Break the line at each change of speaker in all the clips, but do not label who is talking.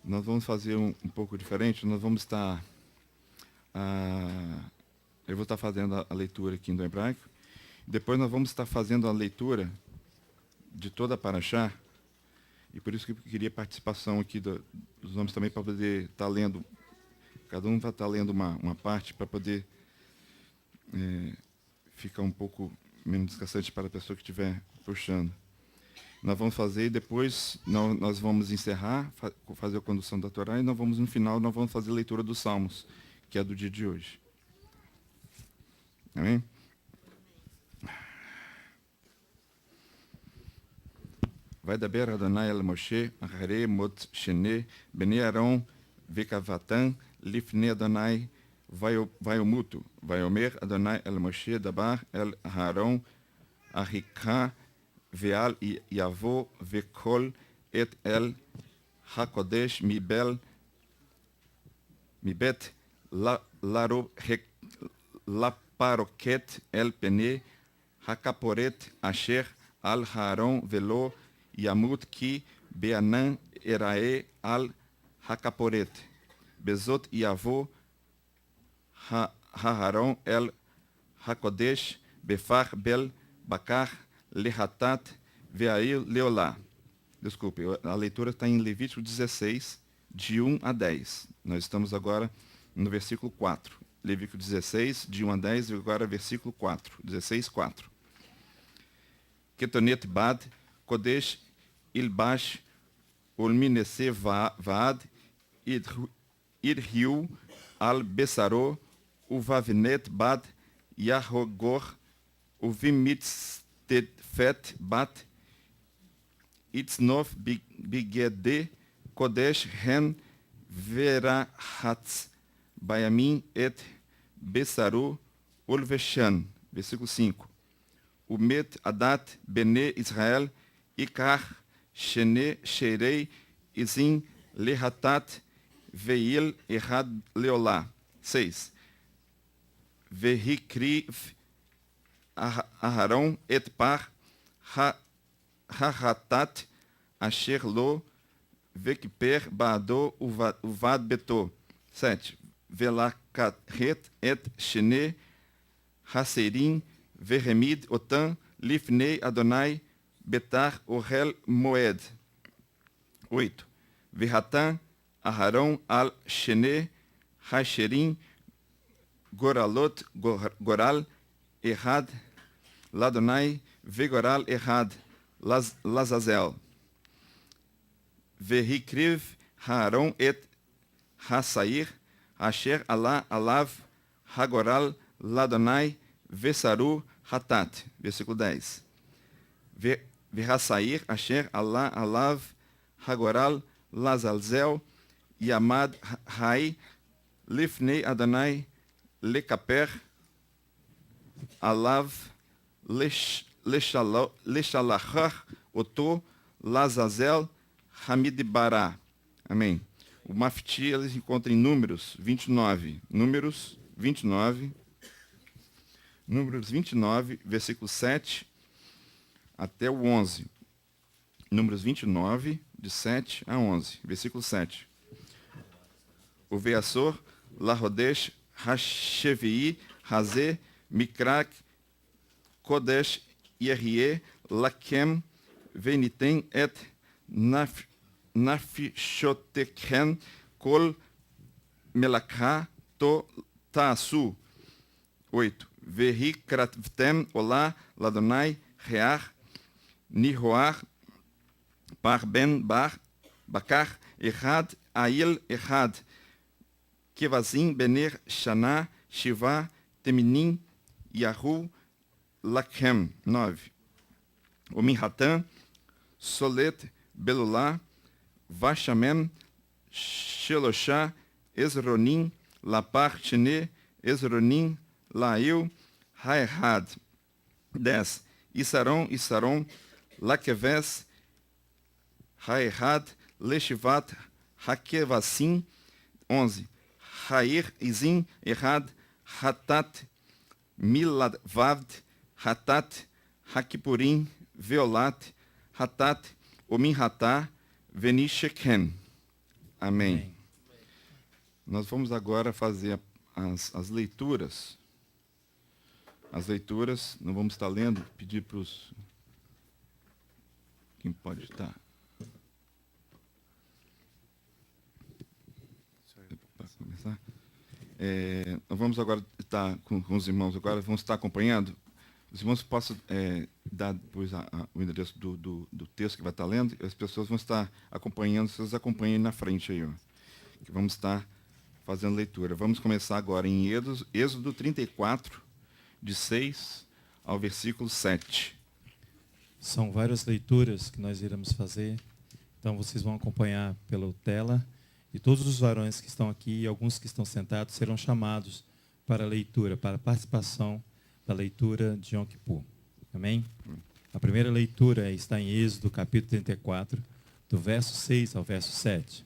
Nós vamos fazer um pouco diferente. Nós vamos estar... eu vou estar fazendo a leitura aqui no hebraico. Depois nós vamos estar fazendo a leitura de toda a Paraxá. E por isso que eu queria participação aqui dos homens também, para poder estar lendo. Cada um vai estar lendo uma parte para poder ficar um pouco menos desgastante para a pessoa que estiver puxando. Nós vamos fazer e depois nós vamos encerrar, fazer a condução da Torá, e nós vamos, no final, nós vamos fazer a leitura dos Salmos, que é do dia de hoje. Amém? וידבר אדוני אל משה אחרי מות שני בני אהרון וקבעתם לפני אדוני וימותו. ויאמר אדוני אל משה דבר אל אהרון אחיך ואל יבוא וכל את אל הקודש מבית לפרוקת אל פני הכפורת אשר על אהרון ולא ימות כי בענן אראה על הכפורת. בזאת יבוא אהרון אל הקודש בפח בל בכך לחטאת והעיר לעולה. Desculpe, a leitura está em Levítico 16, de 1 a 10. Nós estamos agora no versículo 4. Levítico 16, de 1 a 10, e agora versículo 4. 16, 4. Ketonet bad, Kodesh ilbash, ulminese vaad, irhiu al besaro, uvavnet bad, yahogor, uvimitstefet bat, Itznov bigede Kodesh hen verahatz Bayamin et Besaru Ulveshan. Versículo 5. O Met Adat Bene Israel Ikar Shene Sherei Izin Lehatat Veil Errad Leolá. 6. Vehikriv Aharon et Par Hahatat Asher Lo Vekper Baado Uvad Beto. 7. Velakaret et Shene Haserim Veremid Otan Lifnei Adonai Betar Ohel Moed. 8. Verhatan Aharon al Shene Hasherim Goralot Goral Errad Ladonai Vegoral Errad Lazazel. Vehikriv Haron et Hasair Asher Allah Alav Hagoral Ladonai Vesaru Hatat. Versículo 10. Verhasair Asher Allah Alav Hagoral Lazalzel Yamad Hai Lifnei Adonai Lekaper Alav Leshalachar Oto Lazazel Hamidbará. Amém. O Mafti, eles encontram em Números 29. Números 29. Números 29, versículo 7 até o 11. Números 29, de 7 a 11. Versículo 7. O Veassor, Lahodesh, Hashevii, Hazé, Mikrak, Kodesh, Yerie, Lakem, Venitem et Nafishotekhen, Kol, Melakha, To, Taasu. 8. Vehikrattem, Olá, Ladonai, Rear, Nihoar, Bar Ben Bar, Bakar, Errad, Ail, Errad, Kevazim, Bener, Shana, Shiva, Teminim, Yahu, Lakem. 9. O Minhatan, Solet, Belulá, Vashamem, Sheloshá, Ezronim, Lapar, Shene, Ezronim, Lail, Haerhad. 10. Isaron, Lakeves, Haerhad, Leshivat, Hakevassim. 11. Hair, Izim, Errad, Hatat, Miladvad, Hatat, Hakipurim, Veolat, Hatat, Ominhatá, Venishekhen. Amém.
Amém.
Nós vamos agora fazer as leituras. As leituras, não vamos estar lendo, pedir para os... Quem pode estar? Para começar. Nós vamos agora estar com os irmãos, agora vamos estar acompanhando. Os irmãos possam dar depois o endereço do texto que vai estar lendo, e as pessoas vão estar acompanhando, vocês acompanhem na frente aí, ó, que vamos estar fazendo leitura. Vamos começar agora em Êxodo 34, de 6 ao versículo 7.
São várias leituras que nós iremos fazer, então vocês vão acompanhar pela tela, e todos os varões que estão aqui e alguns que estão sentados serão chamados para a leitura, para a participação da leitura de Yom Kippur. Amém? A primeira leitura está em Êxodo, capítulo 34, do verso 6 ao verso 7.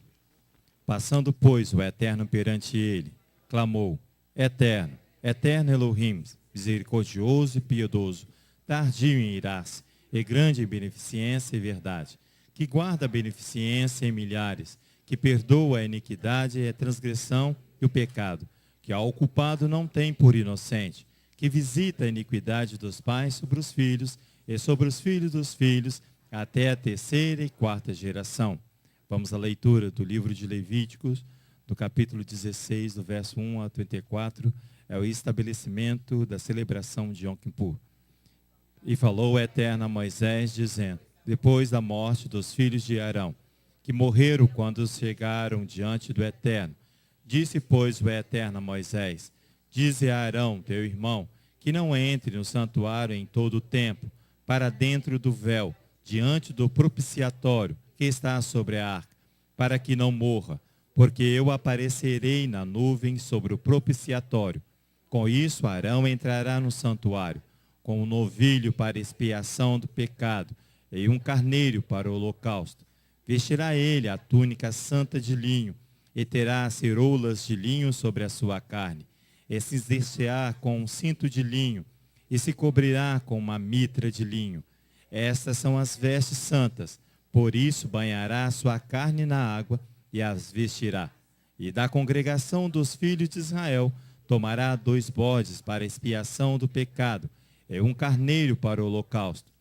Passando, pois, o Eterno perante ele, clamou: Eterno, Eterno Elohim, misericordioso e piedoso, tardio em irar-se, e grande em beneficência e verdade, que guarda a beneficência em milhares, que perdoa a iniquidade e a transgressão e o pecado, que ao culpado não tem por inocente, que visita a iniquidade dos pais sobre os filhos e sobre os filhos dos filhos, até a terceira e quarta geração. Vamos à leitura do livro de Levíticos, do capítulo 16, do verso 1 a 34, é o estabelecimento da celebração de Yom Kippur. E falou o Eterno a Moisés, dizendo, depois da morte dos filhos de Arão, que morreram quando chegaram diante do Eterno, disse, pois, o Eterno a Moisés, dize a Arão, teu irmão, que não entre no santuário em todo o tempo, para dentro do véu, diante do propiciatório que está sobre a arca, para que não morra, porque eu aparecerei na nuvem sobre o propiciatório. Com isso, Arão entrará no santuário, com um novilho para expiação do pecado, e um carneiro para o holocausto. Vestirá ele a túnica santa de linho, e terá ceroulas de linho sobre a sua carne, e se vestirá com um cinto de linho, e se cobrirá com uma mitra de linho. Estas são as vestes santas, por isso banhará a sua carne na água, e as vestirá. E da congregação dos filhos de Israel, tomará 2 bodes para expiação do pecado, e um carneiro para o holocausto.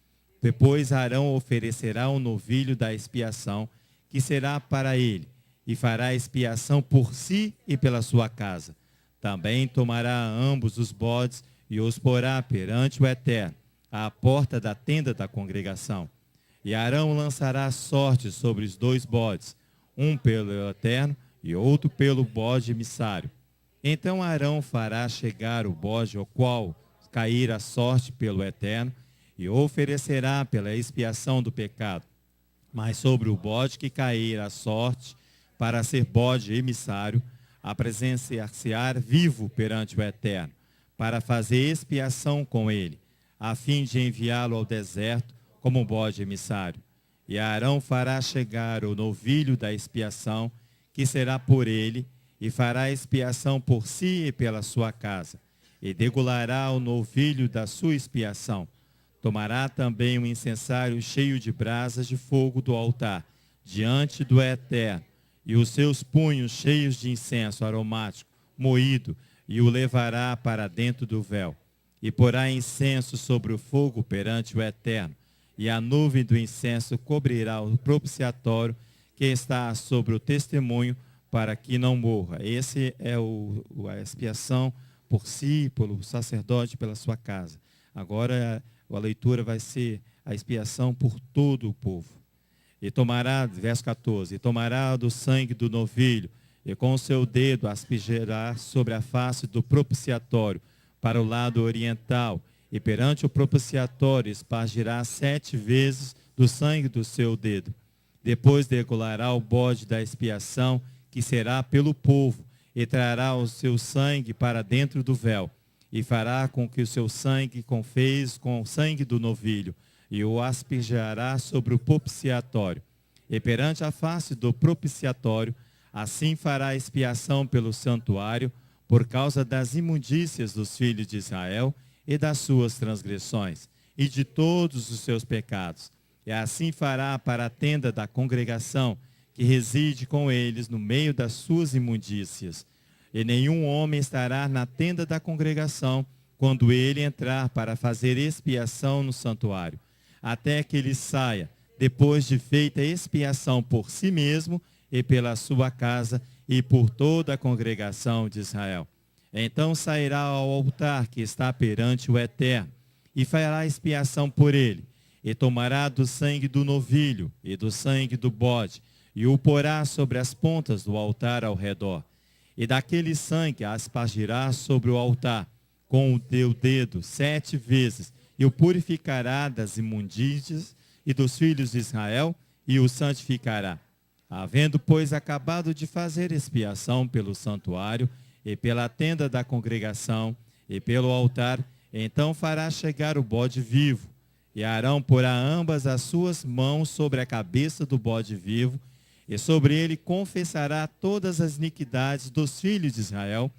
Depois Arão oferecerá um novilho da expiação, que será para ele, e fará expiação por si e pela sua casa. Também tomará ambos os bodes e os porá perante o Eterno, à porta da tenda da congregação. E Arão lançará sorte sobre os 2 bodes, um pelo Eterno e outro pelo bode emissário. Então Arão fará chegar o bode ao qual cair a sorte pelo Eterno, e oferecerá pela expiação do pecado. Mas sobre o bode que cair a sorte, para ser bode emissário, apresentar-se-á vivo perante o Eterno, para fazer expiação com ele, a fim de enviá-lo ao deserto como bode emissário. E Arão fará chegar o novilho da expiação, que será por ele, e fará expiação por si e pela sua casa, e degolará o novilho da sua expiação. Tomará também um incensário cheio de brasas de fogo do altar, diante do Eterno, e os seus punhos cheios de incenso aromático, moído, e o levará para dentro do véu. E porá incenso sobre o fogo perante o Eterno, e a nuvem do incenso cobrirá o propiciatório que está sobre o testemunho, para que não morra. Esse é a expiação por si, pelo sacerdote, pela sua casa. Agora a leitura vai ser a expiação por todo o povo. E tomará, verso 14, e tomará do sangue do novilho, e com o seu dedo aspergerá sobre a face do propiciatório, para o lado oriental, e perante o propiciatório espargirá 7 vezes do sangue do seu dedo. Depois degolará o bode da expiação, que será pelo povo, e trará o seu sangue para dentro do véu, e fará com que o seu sangue confez com o sangue do novilho, e o aspergerá sobre o propiciatório. E perante a face do propiciatório, assim fará expiação pelo santuário, por causa das imundícias dos filhos de Israel e das suas transgressões, e de todos os seus pecados. E assim fará para a tenda da congregação, que reside com eles no meio das suas imundícias. E nenhum homem estará na tenda da congregação quando ele entrar para fazer expiação no santuário, até que ele saia, depois de feita expiação por si mesmo e pela sua casa e por toda a congregação de Israel. Então sairá ao altar que está perante o Eterno, e fará expiação por ele, e tomará do sangue do novilho e do sangue do bode, e o porá sobre as pontas do altar ao redor. E daquele sangue aspergirá sobre o altar com o teu dedo 7 vezes, e o purificará das imundícias e dos filhos de Israel, e o santificará. Havendo, pois, acabado de fazer expiação pelo santuário, e pela tenda da congregação, e pelo altar, então fará chegar o bode vivo, e Arão porá ambas as suas mãos sobre a cabeça do bode vivo, e sobre ele confessará todas as iniquidades dos filhos de Israel,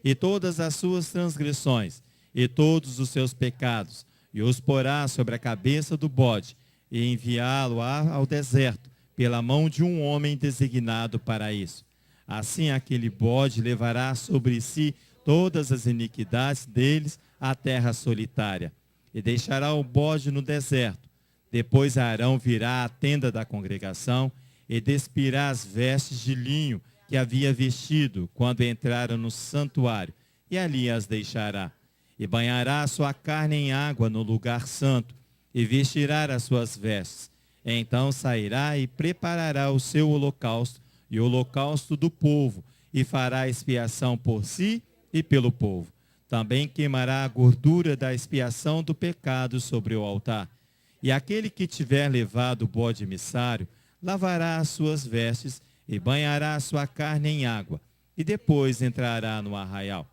e todas as suas transgressões, e todos os seus pecados, e os porá sobre a cabeça do bode, e enviá-lo ao deserto, pela mão de um homem designado para isso. Assim aquele bode levará sobre si todas as iniquidades deles à terra solitária, e deixará o bode no deserto. Depois Arão virá à tenda da congregação, e despirá as vestes de linho que havia vestido quando entraram no santuário, e ali as deixará. E banhará a sua carne em água no lugar santo, e vestirá as suas vestes. Então sairá e preparará o seu holocausto e o holocausto do povo, e fará expiação por si e pelo povo. Também queimará a gordura da expiação do pecado sobre o altar. E aquele que tiver levado o bode emissário, lavará as suas vestes e banhará a sua carne em água, e depois entrará no arraial.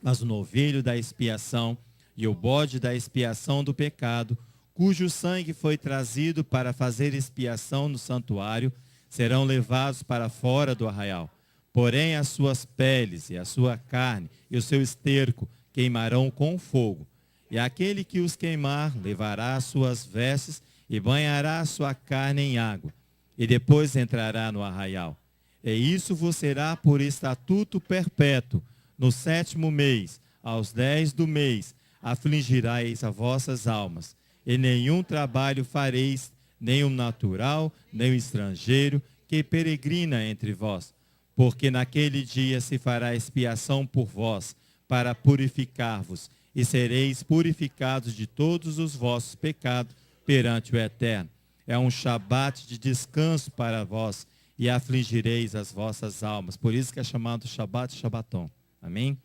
Mas o novilho da expiação e o bode da expiação do pecado, cujo sangue foi trazido para fazer expiação no santuário, serão levados para fora do arraial. Porém as suas peles e a sua carne e o seu esterco queimarão com fogo. E aquele que os queimar levará as suas vestes e banhará a sua carne em água, e depois entrará no arraial. E isso vos será por estatuto perpétuo. No 7º mês, aos 10 do mês, afligirais as vossas almas. E nenhum trabalho fareis, nem o natural, nem o estrangeiro, que peregrina entre vós. Porque naquele dia se fará expiação por vós, para purificar-vos, e sereis purificados de todos os vossos pecados perante o Eterno. É um Shabat de descanso para vós, e afligireis as vossas almas. Por isso que é chamado Shabat Shabaton. Amém?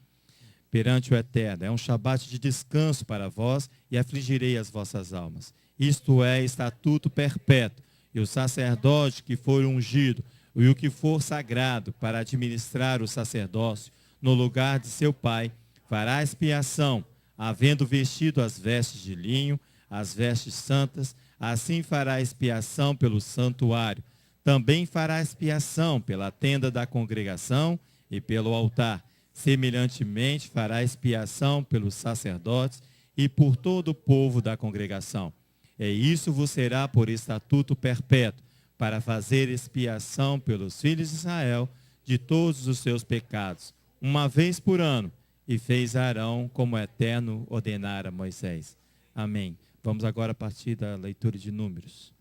Perante o Eterno. É um Shabat de descanso para vós, e afligirei as vossas almas. Isto é estatuto perpétuo. E o sacerdote que for ungido, e o que for sagrado para administrar o sacerdócio no lugar de seu pai, fará expiação, havendo vestido as vestes de linho, as vestes santas, assim fará expiação pelo santuário. Também fará expiação pela tenda da congregação e pelo altar. Semelhantemente fará expiação pelos sacerdotes e por todo o povo da congregação. E isso vos será por estatuto perpétuo, para fazer expiação pelos filhos de Israel de todos os seus pecados, uma vez por ano, e fez Arão como o Eterno ordenara a Moisés. Amém. Vamos agora partir da leitura de Números.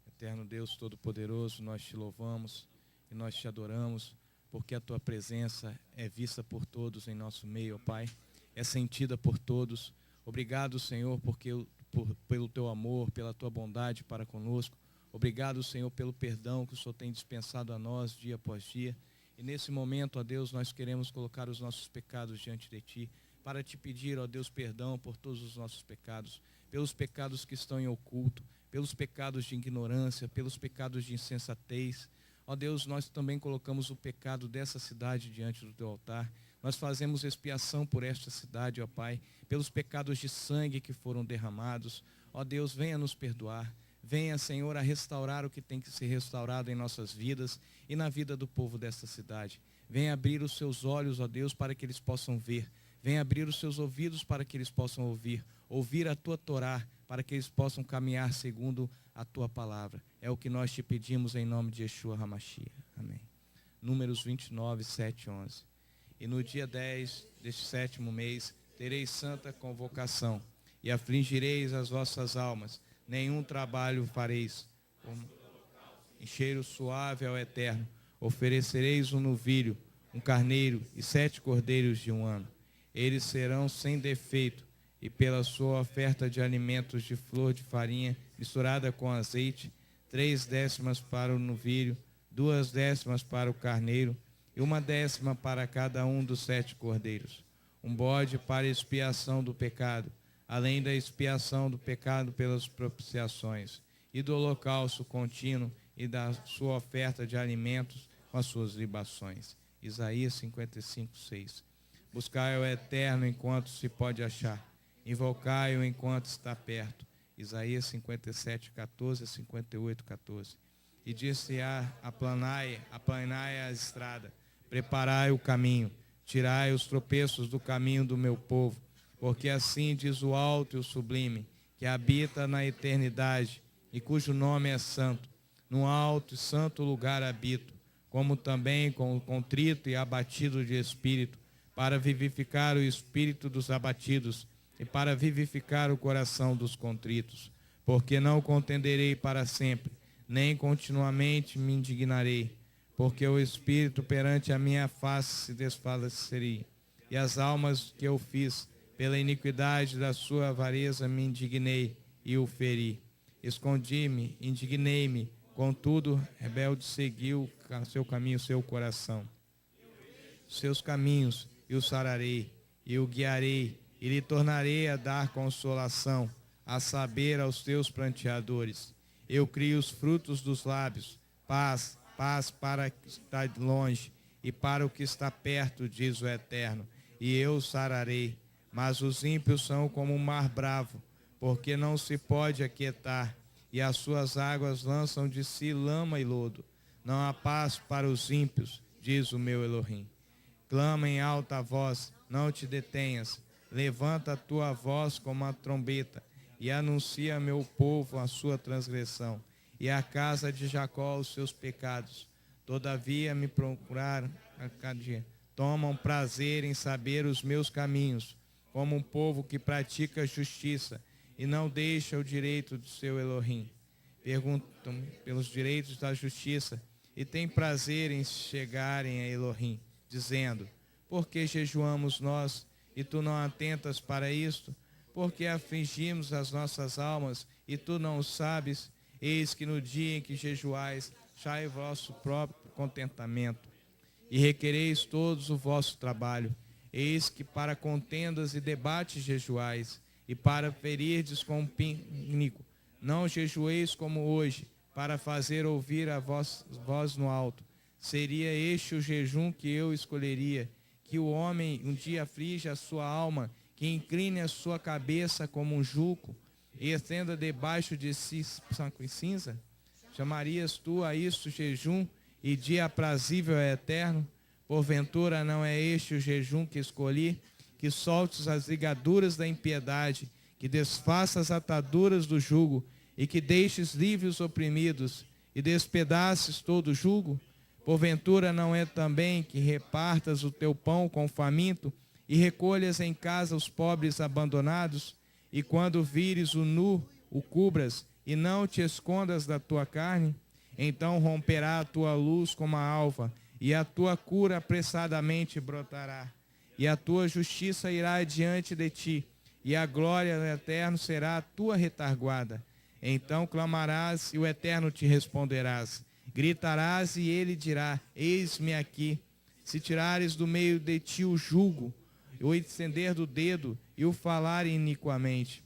Eterno Deus Todo-Poderoso, nós te louvamos e nós te adoramos, porque a tua presença é vista por todos em nosso meio, ó Pai, é sentida por todos. Obrigado, Senhor, pelo teu amor, pela tua bondade para conosco. Obrigado, Senhor, pelo perdão que o Senhor tem dispensado a nós dia após dia. E nesse momento, ó Deus, nós queremos colocar os nossos pecados diante de Ti, para Te pedir, ó Deus, perdão por todos os nossos pecados, pelos pecados que estão em oculto, pelos pecados de ignorância, pelos pecados de insensatez. Ó Deus, nós também colocamos o pecado dessa cidade diante do Teu altar. Nós fazemos expiação por esta cidade, ó Pai, pelos pecados de sangue que foram derramados. Ó Deus, venha nos perdoar. Venha, Senhor, a restaurar o que tem que ser restaurado em nossas vidas e na vida do povo desta cidade. Venha abrir os seus olhos, ó Deus, para que eles possam ver. Venha abrir os seus ouvidos para que eles possam ouvir. Ouvir a Tua Torá, para que eles possam caminhar segundo a tua palavra. É o que nós te pedimos em nome de Yeshua HaMashiach. Amém. Números 29, 7 e 11. E no dia 10 deste 7º mês tereis santa convocação, e afligireis as vossas almas, nenhum trabalho fareis. Em cheiro suave ao Eterno, oferecereis um novilho, um carneiro e 7 cordeiros de 1 ano. Eles serão sem defeito, e pela sua oferta de alimentos de flor de farinha misturada com azeite, 3 décimas para o novilho, 2 décimas para o carneiro, e 1 décima para cada um dos 7 cordeiros. Um bode para expiação do pecado, além da expiação do pecado pelas propiciações, e do holocausto contínuo, e da sua oferta de alimentos com as suas libações. Isaías 55, 6. Buscai o Eterno enquanto se pode achar, invocai-o enquanto está perto. Isaías 57, 14 a 58, 14. E disse: aplanai a estrada, preparai o caminho, tirai os tropeços do caminho do meu povo, porque assim diz o alto e o sublime, que habita na eternidade e cujo nome é santo. No alto e santo lugar habito, como também com o contrito e abatido de espírito, para vivificar o espírito dos abatidos e para vivificar o coração dos contritos. Porque não contenderei para sempre, nem continuamente me indignarei, porque o espírito perante a minha face se desfaleceria, e as almas que eu fiz, pela iniquidade da sua avareza me indignei e o feri. Escondi-me, indignei-me, contudo, rebelde seguiu seu caminho, seu coração. Seus caminhos, e o sararei, e o guiarei, e lhe tornarei a dar consolação, a saber aos teus pranteadores. Eu crio os frutos dos lábios, paz, paz para o que está longe, e para o que está perto, diz o Eterno, e eu o sararei. Mas os ímpios são como um mar bravo, porque não se pode aquietar, e as suas águas lançam de si lama e lodo. Não há paz para os ímpios, diz o meu Elohim. Clama em alta voz, não te detenhas. Levanta a tua voz como a trombeta, e anuncia a meu povo a sua transgressão, e à casa de Jacó os seus pecados. Todavia me procuraram a cada dia. Tomam prazer em saber os meus caminhos, como um povo que pratica justiça, e não deixa o direito do seu Elohim. Perguntam pelos direitos da justiça, e têm prazer em chegarem a Elohim, dizendo: por que jejuamos nós, e tu não atentas para isto? Por que afligimos as nossas almas, e tu não o sabes? Eis que no dia em que jejuais, achai o vosso próprio contentamento, e requereis todos o vosso trabalho. Eis que para contendas e debates jejuais, e para ferirdes com pínico. Não jejueis como hoje, para fazer ouvir a voz no alto. Seria este o jejum que eu escolheria, que o homem um dia aflige a sua alma, que incline a sua cabeça como um juco, e estenda debaixo de si saco e cinza? Chamarias tu a isto jejum, e dia aprazível é eterno? Porventura não é este o jejum que escolhi, que soltes as ligaduras da impiedade, que desfaças as ataduras do jugo, e que deixes livres os oprimidos, e despedaces todo o jugo? Porventura não é também que repartas o teu pão com o faminto, e recolhas em casa os pobres abandonados, e quando vires o nu, o cubras, e não te escondas da tua carne? Então romperá a tua luz como a alva, e a tua cura apressadamente brotará. E a tua justiça irá diante de ti, e a glória do Eterno será a tua retaguarda. Então clamarás, e o Eterno te responderás. Gritarás, e ele dirá: eis-me aqui. Se tirares do meio de ti o jugo, o estender do dedo, e o falar iniquamente,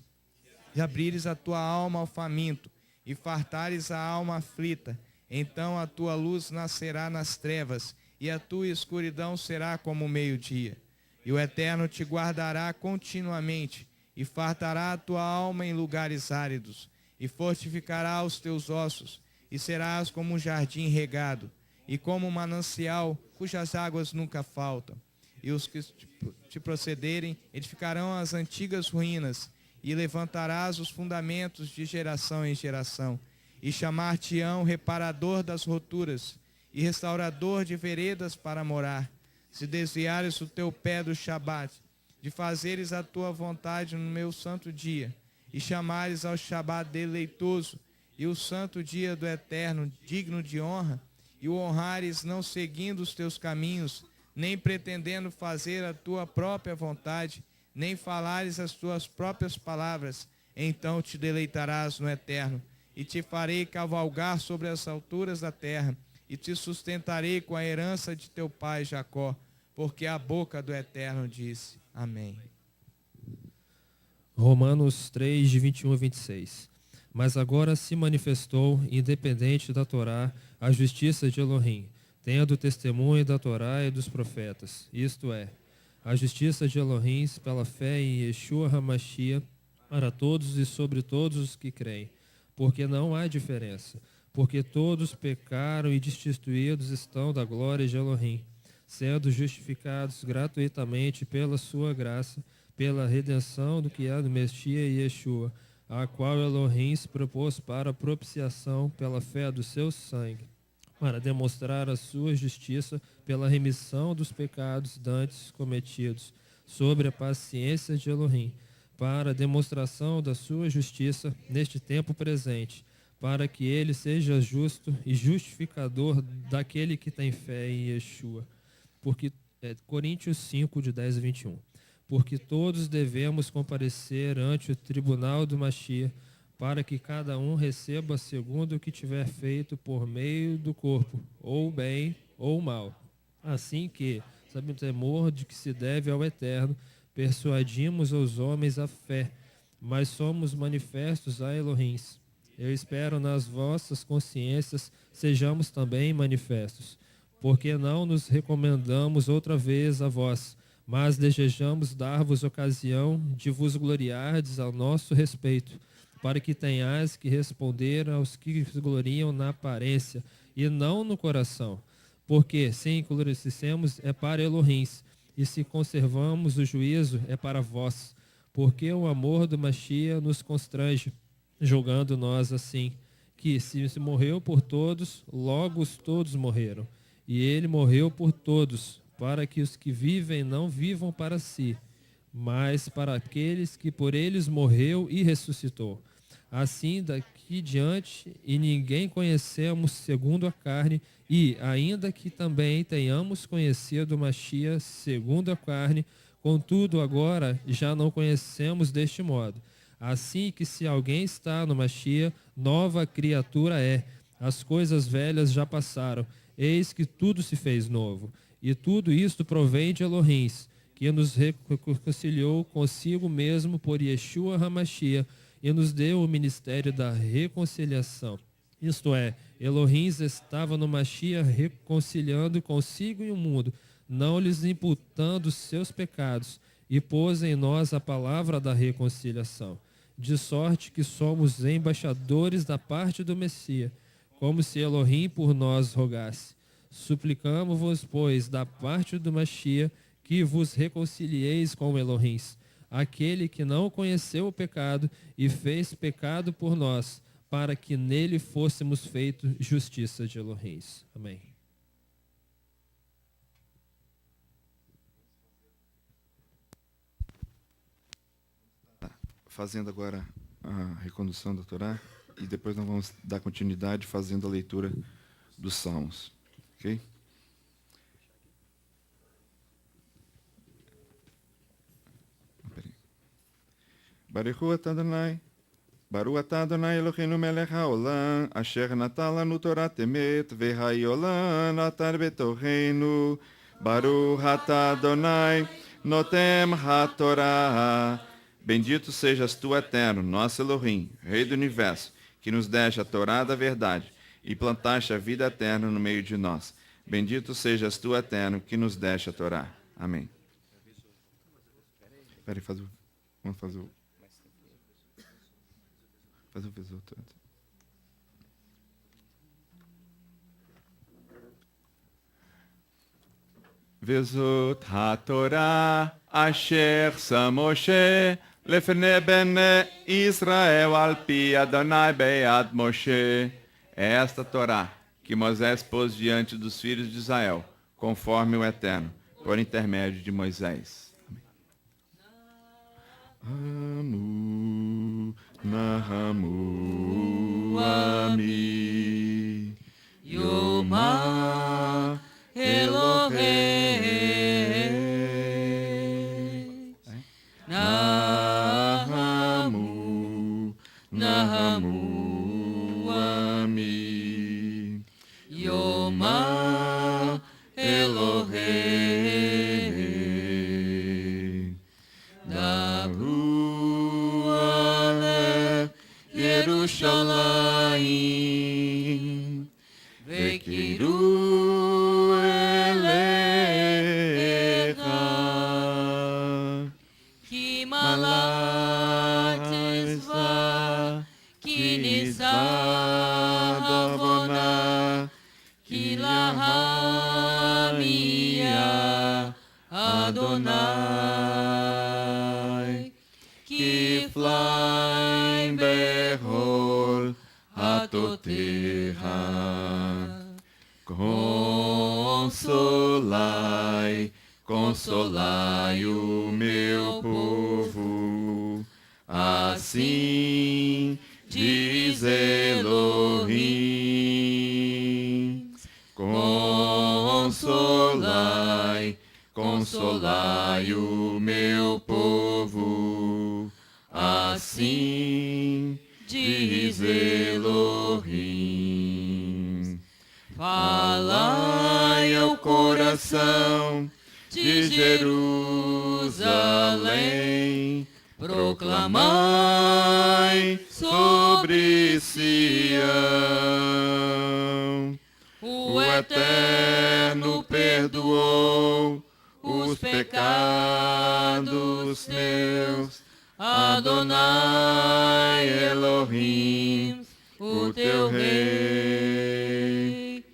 e abrires a tua alma ao faminto, e fartares a alma aflita, então a tua luz nascerá nas trevas, e a tua escuridão será como o meio-dia. E o Eterno te guardará continuamente, e fartará a tua alma em lugares áridos, e fortificará os teus ossos, e serás como um jardim regado, e como um manancial cujas águas nunca faltam. E os que te procederem edificarão as antigas ruínas, e levantarás os fundamentos de geração em geração. e chamar-te-ão reparador das roturas, e restaurador de veredas para morar. Se desviares o teu pé do Shabat, de fazeres a tua vontade no meu santo dia, e chamares ao Shabat deleitoso, e o santo dia do Eterno digno de honra, e o honrares não seguindo os teus caminhos, nem pretendendo fazer a tua própria vontade, nem falares as tuas próprias palavras, então te deleitarás no Eterno, e te farei cavalgar sobre as alturas da terra, e te sustentarei com a herança de teu pai Jacó, porque a boca do Eterno disse. Amém.
Romanos 3, de 21 a 26. Mas agora se manifestou, independente da Torá, a justiça de Elohim, tendo testemunho da Torá e dos profetas, isto é, a justiça de Elohim pela fé em Yeshua HaMashiach, para todos e sobre todos os que creem, porque não há diferença, porque todos pecaram e destituídos estão da glória de Elohim, sendo justificados gratuitamente pela sua graça, pela redenção do que é do Messias e Yeshua, a qual Elohim se propôs para a propiciação pela fé do seu sangue, para demonstrar a sua justiça pela remissão dos pecados dantes cometidos, sobre a paciência de Elohim, para a demonstração da sua justiça neste tempo presente, para que ele seja justo e justificador daquele que tem fé em Yeshua. Porque Coríntios 5, de 10 a 21. Porque todos devemos comparecer ante o tribunal do Mashiach, para que cada um receba segundo o que tiver feito por meio do corpo, ou bem ou mal. Assim que, sob o temor de que se deve ao Eterno, persuadimos os homens à fé, mas somos manifestos a Elohim. Eu espero nas vossas consciências sejamos também manifestos, porque não nos recomendamos outra vez a vós, mas desejamos dar-vos ocasião de vos gloriardes ao nosso respeito, para que tenhais que responder aos que se gloriam na aparência e não no coração. Porque se endurecemos é para Elohim, e se conservamos o juízo é para vós, porque o amor do Mashiach nos constrange, julgando nós assim, que se morreu por todos, logo os todos morreram, e ele morreu por todos, para que os que vivem não vivam para si, mas para aqueles que por eles morreu e ressuscitou. Assim daqui diante, e ninguém conhecemos segundo a carne, e ainda que também tenhamos conhecido Mashiach segundo a carne, contudo agora já não conhecemos deste modo. Assim que se alguém está no Mashiach, nova criatura é. As coisas velhas já passaram, eis que tudo se fez novo. E tudo isto provém de Elohim, que nos reconciliou consigo mesmo por Yeshua HaMashiach, e nos deu o ministério da reconciliação. Isto é, Elohim estava no Mashiach reconciliando consigo e o mundo, não lhes imputando seus pecados, e pôs em nós a palavra da reconciliação, de sorte que somos embaixadores da parte do Messias, como se Elohim por nós rogasse. Suplicamos-vos, pois, da parte do Mashiach, que vos reconcilieis com Elohim, aquele que não conheceu o pecado e fez pecado por nós, para que nele fôssemos feitos justiça de Elohim. Amém.
Fazendo agora a recondução da Torá, e depois nós vamos dar continuidade fazendo a leitura dos Salmos. Ok? Baruch atah Adonai, Baruch atah Adonai Eloheinu melech haolam, asher natan lanu torat emet, v'hayolam natan betoreinu. Baruch atah Adonai, notem hatorah. Bendito sejas tu, Eterno, nosso Elohim, Rei do Universo, que nos deste a Torá da verdade e plantaste a vida eterna no meio de nós. Bendito sejas tu, Eterno, que nos deste a Torá. Amém. Espera aí, vamos fazer o Vesoto. Vezot HaTorah asher sa Moshe לפני בני Israel al pi Adonai be'ad Moshe. É esta Torá que Moisés pôs diante dos filhos de Israel, conforme o Eterno, por intermédio de Moisés. Amu, Nahamu, Ami, Yoma, Elohei, Nahamu, Nahamu, Ami, Yoma, Elohei, Daru ale Yerushalayim, Vekiru elecha,
Ki malatisva, ki nisavona, ki lahamia Adonai, ki flaim behol hatoteha. Consolai, consolai o meu povo, assim diz Elohim. Consolai, consolai o meu povo, assim diz Elohim. Falai ao coração de Jerusalém, proclamai sobre Sião. O Eterno perdoou os pecados meus, Adonai Elohim, o teu rei.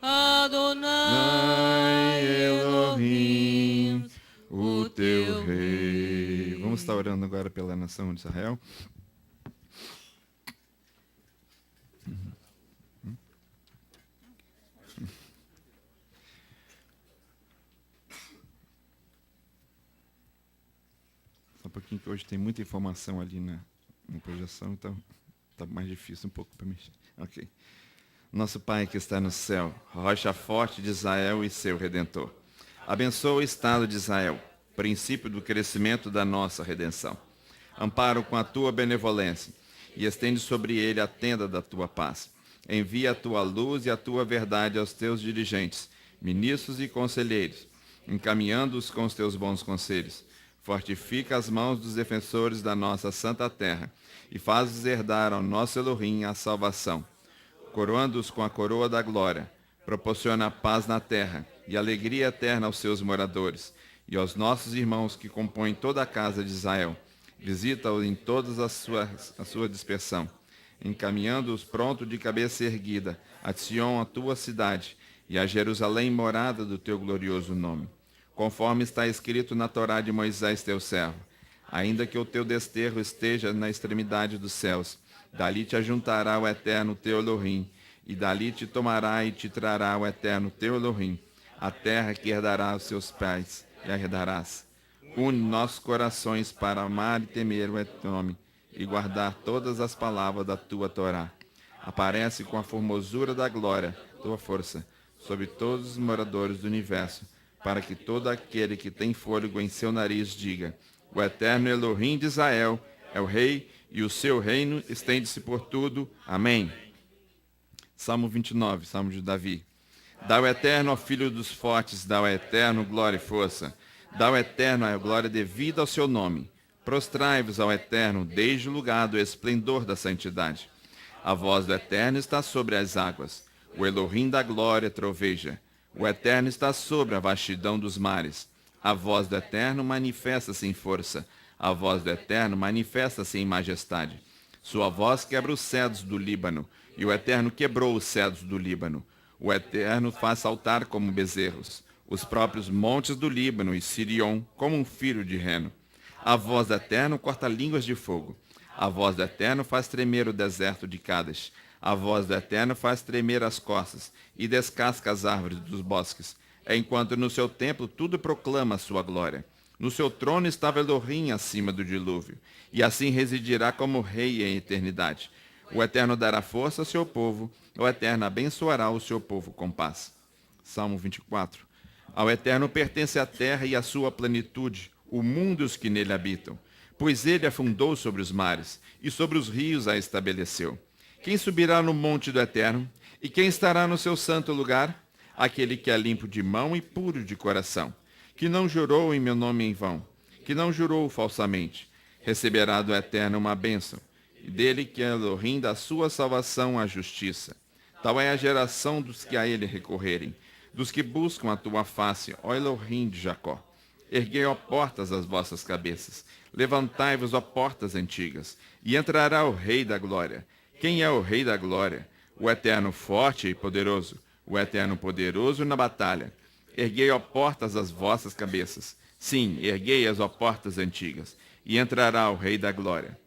Adonai Elohim, o teu rei.
Vamos estar orando agora pela nação de Israel. Só um pouquinho que hoje tem muita informação ali na projeção, então está mais difícil um pouco para mexer. Ok. Nosso Pai que está no céu, rocha forte de Israel e seu Redentor. Abençoa o Estado de Israel, princípio do crescimento da nossa redenção. Ampara-o com a tua benevolência e estende sobre ele a tenda da tua paz. Envia a tua luz e a tua verdade aos teus dirigentes, ministros e conselheiros, encaminhando-os com os teus bons conselhos. Fortifica as mãos dos defensores da nossa santa terra e faz-os herdar ao nosso Elohim a salvação. Coroando-os com a coroa da glória, proporciona paz na terra e alegria eterna aos seus moradores e aos nossos irmãos que compõem toda a casa de Israel. Visita-os em toda a sua dispersão, encaminhando-os pronto de cabeça erguida a Sion, a tua cidade, e a Jerusalém, morada do teu glorioso nome. Conforme está escrito na Torá de Moisés, teu servo, ainda que o teu desterro esteja na extremidade dos céus, dali te ajuntará o Eterno teu Elohim, e dali te tomará e te trará o Eterno teu Elohim, a terra que herdará os seus pais, e a herdarás. Une nossos corações para amar e temer o teu nome, e guardar todas as palavras da tua Torá. Aparece com a formosura da glória, tua força, sobre todos os moradores do universo, para que todo aquele que tem fôlego em seu nariz diga: o Eterno Elohim de Israel é o Rei, e o seu reino estende-se por tudo. Amém. Salmo 29, Salmo de Davi. Dá o Eterno ao filho dos fortes, dá o Eterno glória e força. Dá o Eterno a glória devida ao seu nome. Prostrai-vos ao Eterno, desde o lugar do esplendor da santidade. A voz do Eterno está sobre as águas. O Elohim da glória troveja. O Eterno está sobre a vastidão dos mares. A voz do Eterno manifesta-se em força. A voz do Eterno manifesta-se em majestade. Sua voz quebra os cedros do Líbano, e o Eterno quebrou os cedros do Líbano. O Eterno faz saltar como bezerros os próprios montes do Líbano e Sirion como um filho de reno. A voz do Eterno corta línguas de fogo. A voz do Eterno faz tremer o deserto de Cádiz. A voz do Eterno faz tremer as costas e descasca as árvores dos bosques. Enquanto no seu templo tudo proclama a sua glória. No seu trono estava Elohim acima do dilúvio, e assim residirá como rei em eternidade. O Eterno dará força ao seu povo, o Eterno abençoará o seu povo com paz. Salmo 24. Ao Eterno pertence a terra e a sua plenitude, o mundo e os que nele habitam. Pois ele afundou sobre os mares, e sobre os rios a estabeleceu. Quem subirá no monte do Eterno? E quem estará no seu santo lugar? Aquele que é limpo de mão e puro de coração, que não jurou em meu nome em vão, que não jurou falsamente, receberá do Eterno uma bênção, e dele que é Elohim da sua salvação a justiça. Tal é a geração dos que a ele recorrerem, dos que buscam a tua face, ó Elohim de Jacó. Erguei, ó portas, as vossas cabeças, levantai-vos, ó portas antigas, e entrará o Rei da Glória. Quem é o Rei da Glória? O Eterno forte e poderoso, o Eterno poderoso na batalha. Erguei, ó portas, as vossas cabeças. Sim, erguei-as, ó portas antigas, e entrará o Rei da Glória.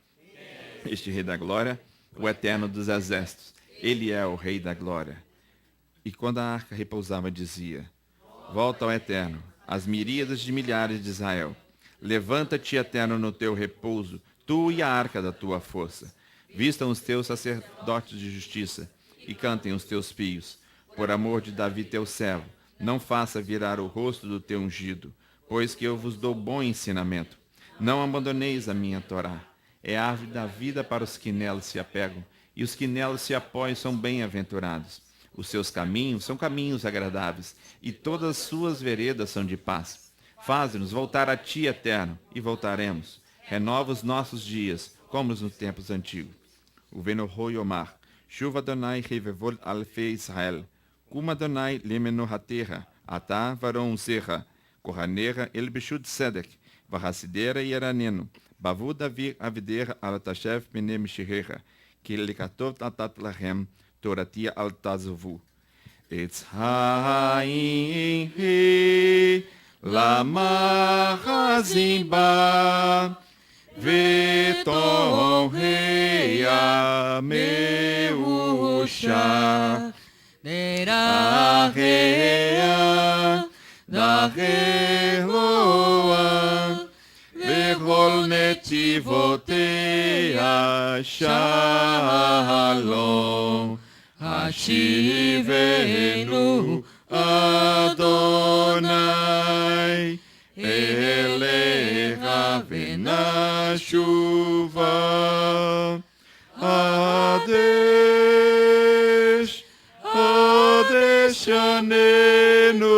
Este Rei da Glória, o Eterno dos Exércitos, ele é o Rei da Glória. E quando a arca repousava, dizia: volta ao Eterno, as miríadas de milhares de Israel. Levanta-te, Eterno, no teu repouso, tu e a arca da tua força. Vistam os teus sacerdotes de justiça, e cantem os teus fios. Por amor de Davi teu servo, não faça virar o rosto do teu ungido, pois que eu vos dou bom ensinamento. Não abandoneis a minha Torá. É a árvore da vida para os que nela se apegam, e os que nela se apoiam são bem-aventurados. Os seus caminhos são caminhos agradáveis, e todas as suas veredas são de paz. Faze-nos voltar a ti, Eterno, e voltaremos. Renova os nossos dias, como nos tempos antigos. O Venoho Yomar, Chuva Adonai Revevol Alfe Israel, Kuma Adonai Lemeno Haterra, Atá Varon Zerra, Kohaneira Elbeshud Sedek, Varracideira e Eraneno, Bavu Davi Avideira Alatashev Menem Shirreira, Kilikatov Tatat Lahem, Toratia Altazuvu. Etz Haim He, Lama Hazimba, Veton Reia Meusha, Derareia, Dareloa, Verol Netivotea, Shalom, Hashivenu Adonai, Elecha Venashuva, Adesh, Adesh Anenu,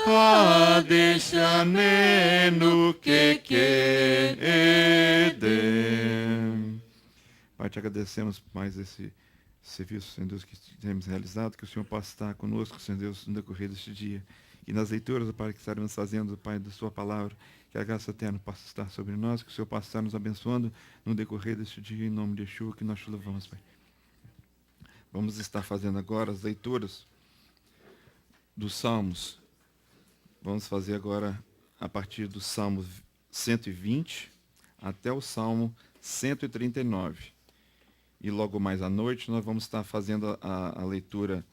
Adesh Anenu Kekedem. Pai, te agradecemos por mais esse serviço, Senhor Deus, que temos realizado, que o Senhor possa estar conosco, Senhor Deus, no decorrer deste dia. E nas leituras, Pai, que estaremos fazendo, Pai, da sua palavra, que a graça eterna possa estar sobre nós, que o Senhor possa estar nos abençoando no decorrer deste dia, em nome de Yeshua, que nós te louvamos, Pai. Vamos estar fazendo agora as leituras dos Salmos. Vamos fazer agora a partir do Salmo 120 até o Salmo 139. E logo mais à noite nós vamos estar fazendo a leitura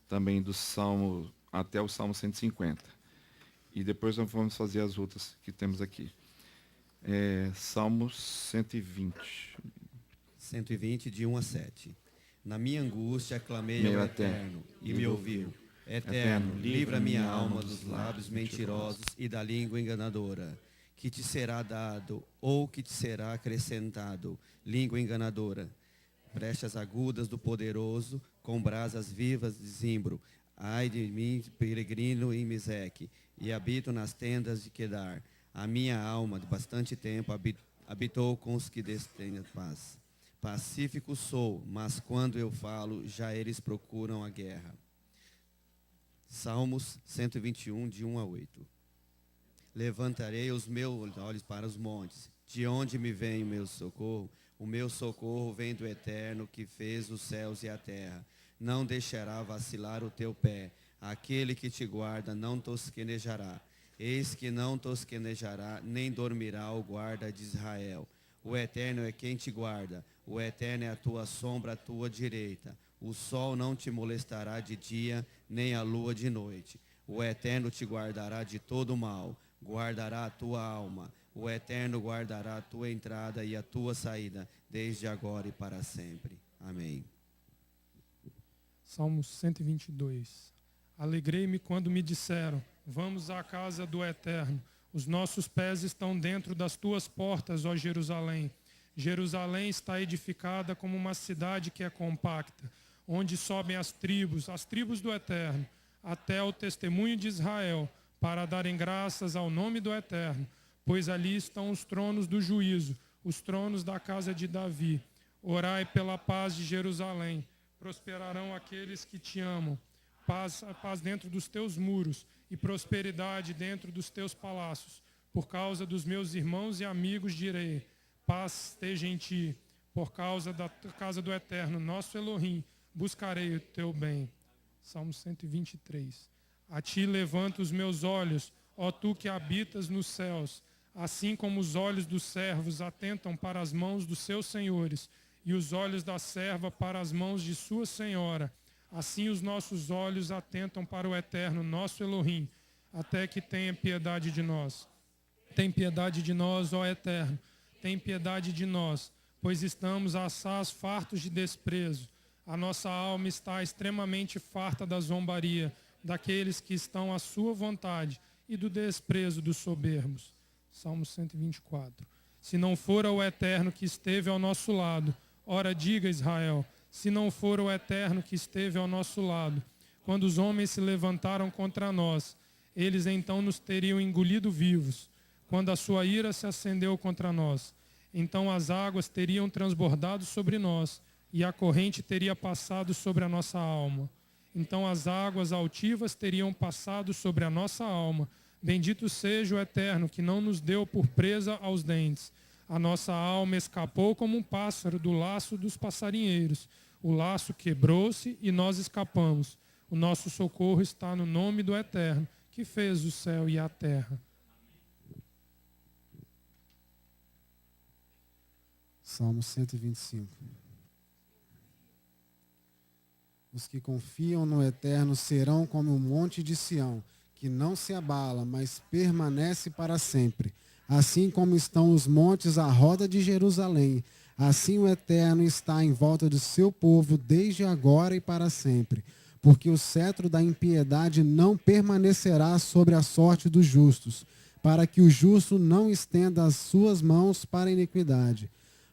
também do Salmo até o Salmo 150. E depois nós vamos fazer as outras que temos aqui. Salmo 120.
120, de 1 a 7. Na minha angústia clamei ao Eterno, e me ouviu. Eterno, livra minha alma dos lábios mentirosos e da língua enganadora. Que te será dado, ou que te será acrescentado, língua enganadora. Brechas agudas do poderoso, com brasas vivas de zimbro. Ai de mim, peregrino em Miseque, e habito nas tendas de Quedar. A minha alma, de bastante tempo, habitou com os que desdenham paz. Pacífico sou, mas quando eu falo, já eles procuram a guerra. Salmos 121, de 1 a 8. Levantarei os meus olhos para os montes. De onde me vem o meu socorro? O meu socorro vem do Eterno, que fez os céus e a terra. Não deixará vacilar o teu pé. Aquele que te guarda não tosquenejará. Eis que não tosquenejará, nem dormirá o guarda de Israel. O Eterno é quem te guarda, o Eterno é a tua sombra à tua direita. O sol não te molestará de dia, nem a lua de noite. O Eterno te guardará de todo mal, guardará a tua alma. O Eterno guardará a tua entrada e a tua saída, desde agora e para sempre. Amém.
Salmo 122. Alegrei-me quando me disseram, vamos à casa do Eterno. Os nossos pés estão dentro das tuas portas, ó Jerusalém. Jerusalém está edificada como uma cidade que é compacta, onde sobem as tribos do Eterno, até o testemunho de Israel, para darem graças ao nome do Eterno, pois ali estão os tronos do juízo, os tronos da casa de Davi. Orai pela paz de Jerusalém, prosperarão aqueles que te amam. Paz dentro dos teus muros e prosperidade dentro dos teus palácios. Por causa dos meus irmãos e amigos direi, paz esteja em ti. Por causa da casa do Eterno, nosso Elohim, buscarei o teu bem. Salmo 123. A ti levanto os meus olhos, ó tu que habitas nos céus. Assim como os olhos dos servos atentam para as mãos dos seus senhores, e os olhos da serva para as mãos de sua senhora, assim os nossos olhos atentam para o Eterno, nosso Elohim, até que tenha piedade de nós. Tem piedade de nós, ó Eterno, tem piedade de nós, pois estamos assaz fartos de desprezo. A nossa alma está extremamente farta da zombaria, daqueles que estão à sua vontade, e do desprezo dos soberbos. Salmo 124. Se não for o Eterno que esteve ao nosso lado, ora diga Israel, se não for o Eterno que esteve ao nosso lado, quando os homens se levantaram contra nós, eles então nos teriam engolido vivos. Quando a sua ira se acendeu contra nós, então as águas teriam transbordado sobre nós, e a corrente teria passado sobre a nossa alma. Então as águas altivas teriam passado sobre a nossa alma. Bendito seja o Eterno, que não nos deu por presa aos dentes. A nossa alma escapou como um pássaro do laço dos passarinheiros. O laço quebrou-se e nós escapamos. O nosso socorro está no nome do Eterno, que fez o céu e a terra.
Salmo 125. Os que confiam no Eterno serão como o monte de Sião, que não se abala, mas permanece para sempre. Assim como estão os montes à roda de Jerusalém, assim o Eterno está em volta do seu povo desde agora e para sempre. Porque o cetro da impiedade não permanecerá sobre a sorte dos justos, para que o justo não estenda as suas mãos para a iniquidade.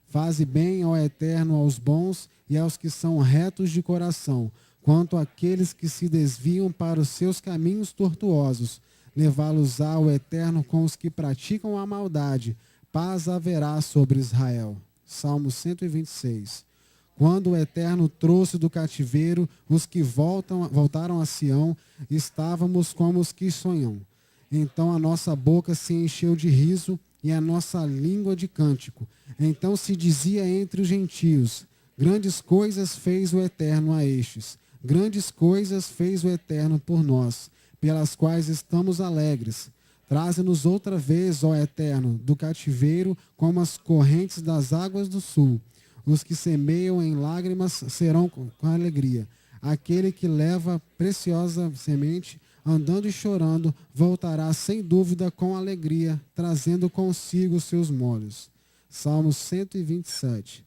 Faze bem ao Eterno aos bons e aos que são retos de coração, quanto àqueles que se desviam para os seus caminhos tortuosos. Levá-los-á o Eterno com os que praticam a maldade. Paz haverá sobre Israel. Salmo 126. Quando o Eterno trouxe do cativeiro os que voltaram a Sião, estávamos como os que sonham. Então a nossa boca se encheu de riso e a nossa língua de cântico. Então se dizia entre os gentios, grandes coisas fez o Eterno a estes. Grandes coisas fez o Eterno por nós, pelas quais estamos alegres. Traze-nos outra vez, ó Eterno, do cativeiro, como as correntes das águas do sul. Os que semeiam em lágrimas serão com alegria. Aquele que leva preciosa semente, andando e chorando, voltará sem dúvida com alegria, trazendo consigo os seus molhos. Salmo 127.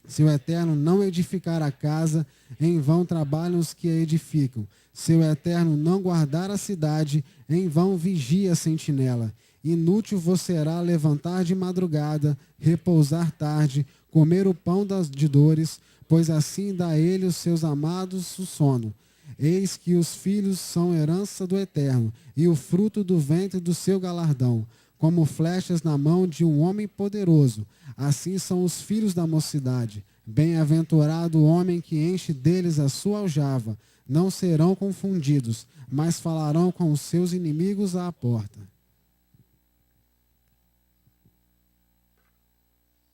Se o Eterno não edificar a casa, em vão trabalham os que a edificam. Se o Eterno não guardar a cidade, em vão vigia a sentinela. Inútil vos será levantar de madrugada, repousar tarde, comer o pão de dores, pois assim dá ele os seus amados o sono. Eis que os filhos são herança do Eterno, e o fruto do ventre do seu galardão. Como flechas na mão de um homem poderoso, assim são os filhos da mocidade. Bem-aventurado o homem que enche deles a sua aljava. Não serão confundidos, mas falarão com os seus inimigos à porta.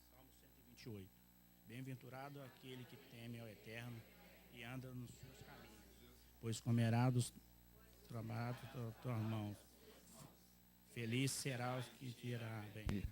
Salmo 128. Bem-aventurado aquele que teme ao Eterno e anda nos seus caminhos, pois comerá dos trabalhos das tuas mãos. Feliz será o que dirá bem.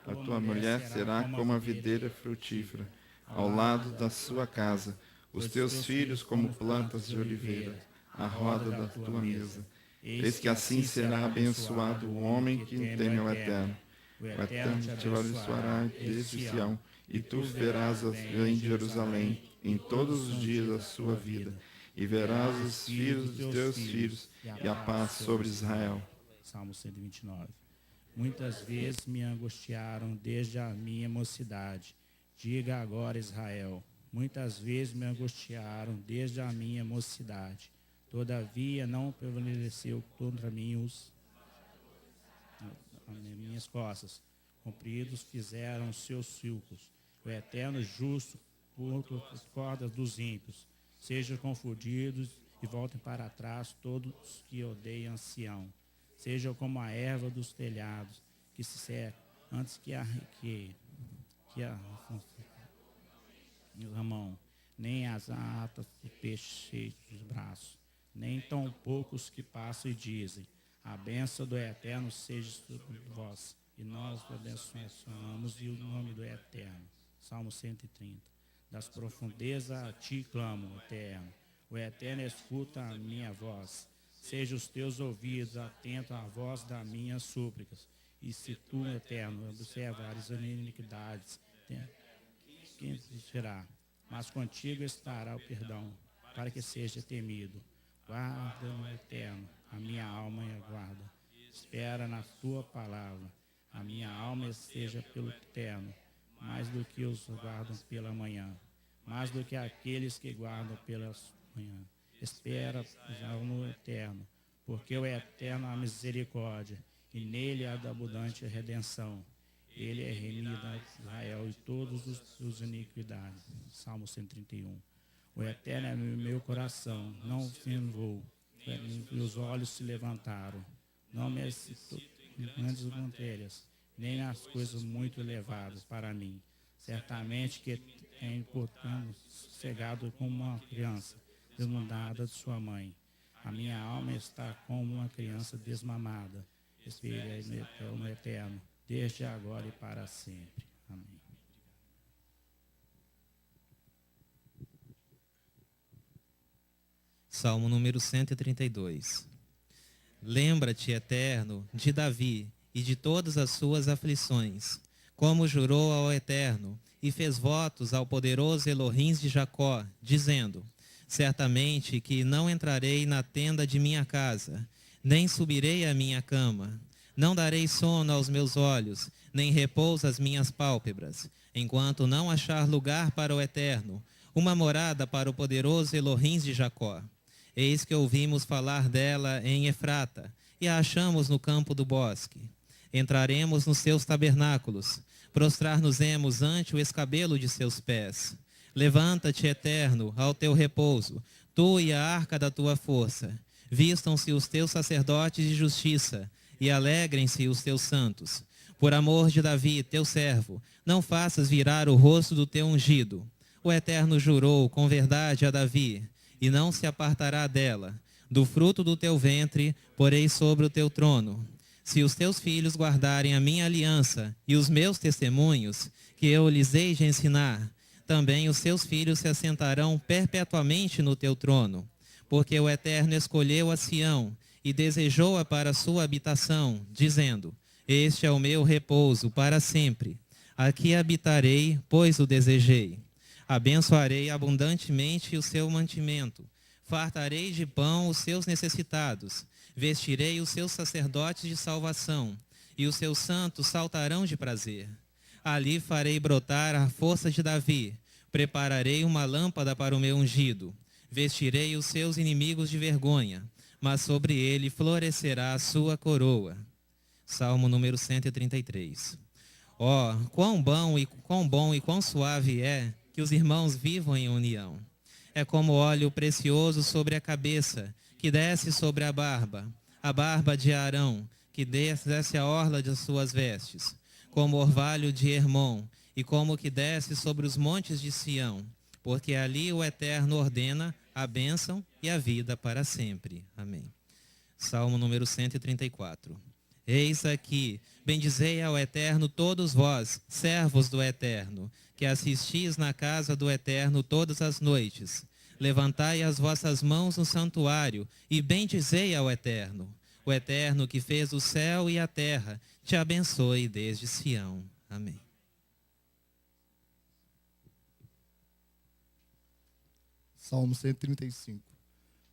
A tua mulher será como a videira frutífera, ao lado da sua casa, os teus filhos como plantas de oliveira, à roda da tua mesa. Eis que assim será abençoado o homem que teme ao Eterno. O Eterno te abençoará desde Sião, e tu verás em Jerusalém em todos os dias da sua vida, e verás os filhos dos teus filhos, e a paz sobre Israel.
Salmo 129. Muitas vezes me angustiaram desde a minha mocidade. Diga agora, Israel. Muitas vezes me angustiaram desde a minha mocidade. Todavia não prevaleceu contra mim as minhas costas. Compridos fizeram seus sulcos. O Eterno justo corta as cordas dos ímpios. Sejam confundidos e voltem para trás todos que odeiam Sião. Sejam como a erva dos telhados, que se seca antes que a ramão, nem as atas do peixe cheios dos braços, nem tão poucos que passam e dizem, a bênção do Eterno seja sobre vós, e nós abençoamos e o nome do Eterno. Salmo 130. Das profundezas a ti clamo, Eterno. O Eterno escuta a minha voz. Seja os teus ouvidos atentos à voz das minhas súplicas. E se tu, Eterno, observares as iniquidades, quem será? Mas contigo estará o perdão, para que seja temido. Guarda, Eterno, a minha alma e aguarda. Espera na tua palavra. A minha alma esteja pelo Eterno, mais do que os guardam pela manhã, mais do que aqueles que guardam pela manhã. Espera no Eterno, porque o Eterno a misericórdia, e nele há da abundante redenção. Ele é remido a Israel e todos os seus iniquidades. Salmo 131. O Eterno é meu coração, não se envolvo. Meus olhos se levantaram. Não me excitou grandes montelhas, nem nas coisas muito elevadas para mim. Certamente que tem, portanto, sossegado como uma criança desmamada de sua mãe. A minha alma está como uma criança desmamada. Espere no Eterno, desde agora e para sempre. Amém.
Salmo número 132. Lembra-te, Eterno, de Davi e de todas as suas aflições, como jurou ao Eterno e fez votos ao poderoso Elohim de Jacó, dizendo, certamente que não entrarei na tenda de minha casa, nem subirei à minha cama, não darei sono aos meus olhos, nem repouso às minhas pálpebras, enquanto não achar lugar para o Eterno, uma morada para o poderoso Elohim de Jacó. Eis que ouvimos falar dela em Efrata, e a achamos no campo do bosque. Entraremos nos seus tabernáculos, prostrar-nos-emos ante o escabelo de seus pés. Levanta-te, Eterno, ao teu repouso, tu e a arca da tua força. Vistam-se os teus sacerdotes de justiça, e alegrem-se os teus santos. Por amor de Davi, teu servo, não faças virar o rosto do teu ungido. O Eterno jurou com verdade a Davi, e não se apartará dela. Do fruto do teu ventre, porei sobre o teu trono. Se os teus filhos guardarem a minha aliança e os meus testemunhos, que eu lhes hei de ensinar, também os seus filhos se assentarão perpetuamente no teu trono. Porque o Eterno escolheu a Sião e desejou-a para a sua habitação, dizendo, este é o meu repouso para sempre. Aqui habitarei, pois o desejei. Abençoarei abundantemente o seu mantimento. Fartarei de pão os seus necessitados. Vestirei os seus sacerdotes de salvação, e os seus santos saltarão de prazer. Ali farei brotar a força de Davi. Prepararei uma lâmpada para o meu ungido. Vestirei os seus inimigos de vergonha, mas sobre ele florescerá a sua coroa. Salmo número 133. Ó, quão bom e quão suave é que os irmãos vivam em união. É como óleo precioso sobre a cabeça, que desce sobre a barba de Arão, que desce a orla de suas vestes, como orvalho de Hermon, e como que desce sobre os montes de Sião, porque ali o Eterno ordena a bênção e a vida para sempre. Amém. Salmo número 134. Eis aqui, bendizei ao Eterno todos vós, servos do Eterno, que assistis na casa do Eterno todas as noites. Levantai as vossas mãos no santuário e bendizei ao Eterno. O Eterno que fez o céu e a terra, te abençoe desde Sião. Amém.
Salmo 135.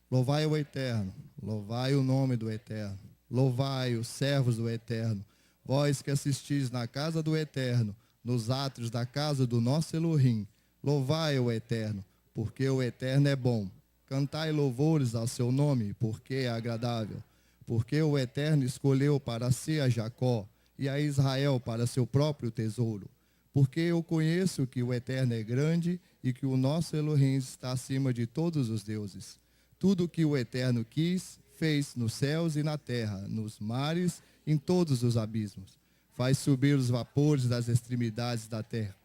Louvai o Eterno, louvai o nome do Eterno. Louvai os servos do Eterno, vós que assistis na casa do Eterno, nos átrios da casa do nosso Elohim. Louvai o Eterno, porque o Eterno é bom. Cantai louvores ao seu nome, porque é agradável. Porque o Eterno escolheu para si a Jacó e a Israel para seu próprio tesouro. Porque eu conheço que o Eterno é grande e que o nosso Elohim está acima de todos os deuses. Tudo que o Eterno quis, fez nos céus e na terra, nos mares, em todos os abismos. Faz subir os vapores das extremidades da terra.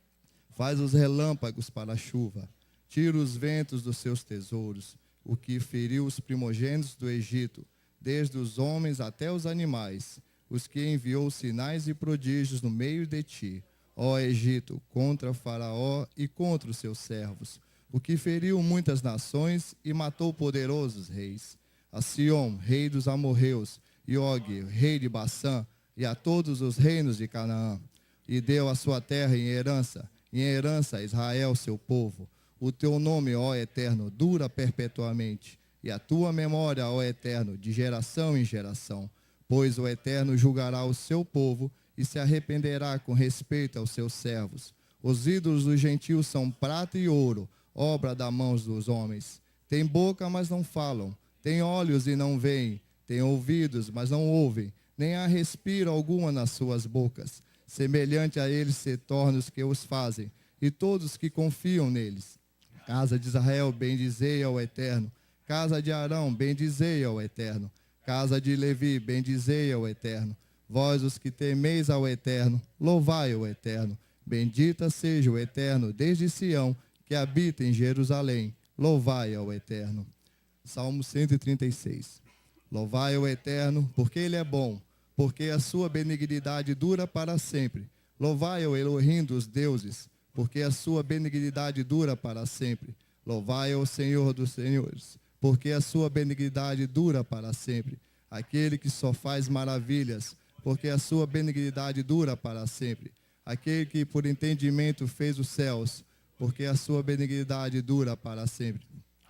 Faz os relâmpagos para a chuva. Tira os ventos dos seus tesouros. O que feriu os primogênitos do Egito, desde os homens até os animais. Os que enviou sinais e prodígios no meio de ti, ó Egito, contra Faraó e contra os seus servos. O que feriu muitas nações e matou poderosos reis. A Sion, rei dos amorreus, e Og, rei de Bassã, e a todos os reinos de Canaã. E deu a sua terra em herança a Israel, seu povo. O teu nome, ó Eterno, dura perpetuamente, e a tua memória, ó Eterno, de geração em geração. Pois o Eterno julgará o seu povo e se arrependerá com respeito aos seus servos. Os ídolos dos gentios são prata e ouro, obra das mãos dos homens. Tem boca, mas não falam. Tem olhos e não veem. Tem ouvidos, mas não ouvem. Nem há respiro alguma nas suas bocas. Semelhante a eles se tornam os que os fazem, e todos que confiam neles. Casa de Israel, bendizei ao Eterno. Casa de Arão, bendizei ao Eterno. Casa de Levi, bendizei ao Eterno. Vós, os que temeis ao Eterno, louvai o Eterno. Bendita seja o Eterno desde Sião, que habita em Jerusalém. Louvai ao Eterno. Salmo 136. Louvai o Eterno, porque Ele é bom, porque a sua benignidade dura para sempre. Louvai o Elohim dos deuses, porque a sua benignidade dura para sempre. Louvai o Senhor dos senhores, porque a sua benignidade dura para sempre. Aquele que só faz maravilhas, porque a sua benignidade dura para sempre. Aquele que por entendimento fez os céus, porque a sua benignidade dura para sempre.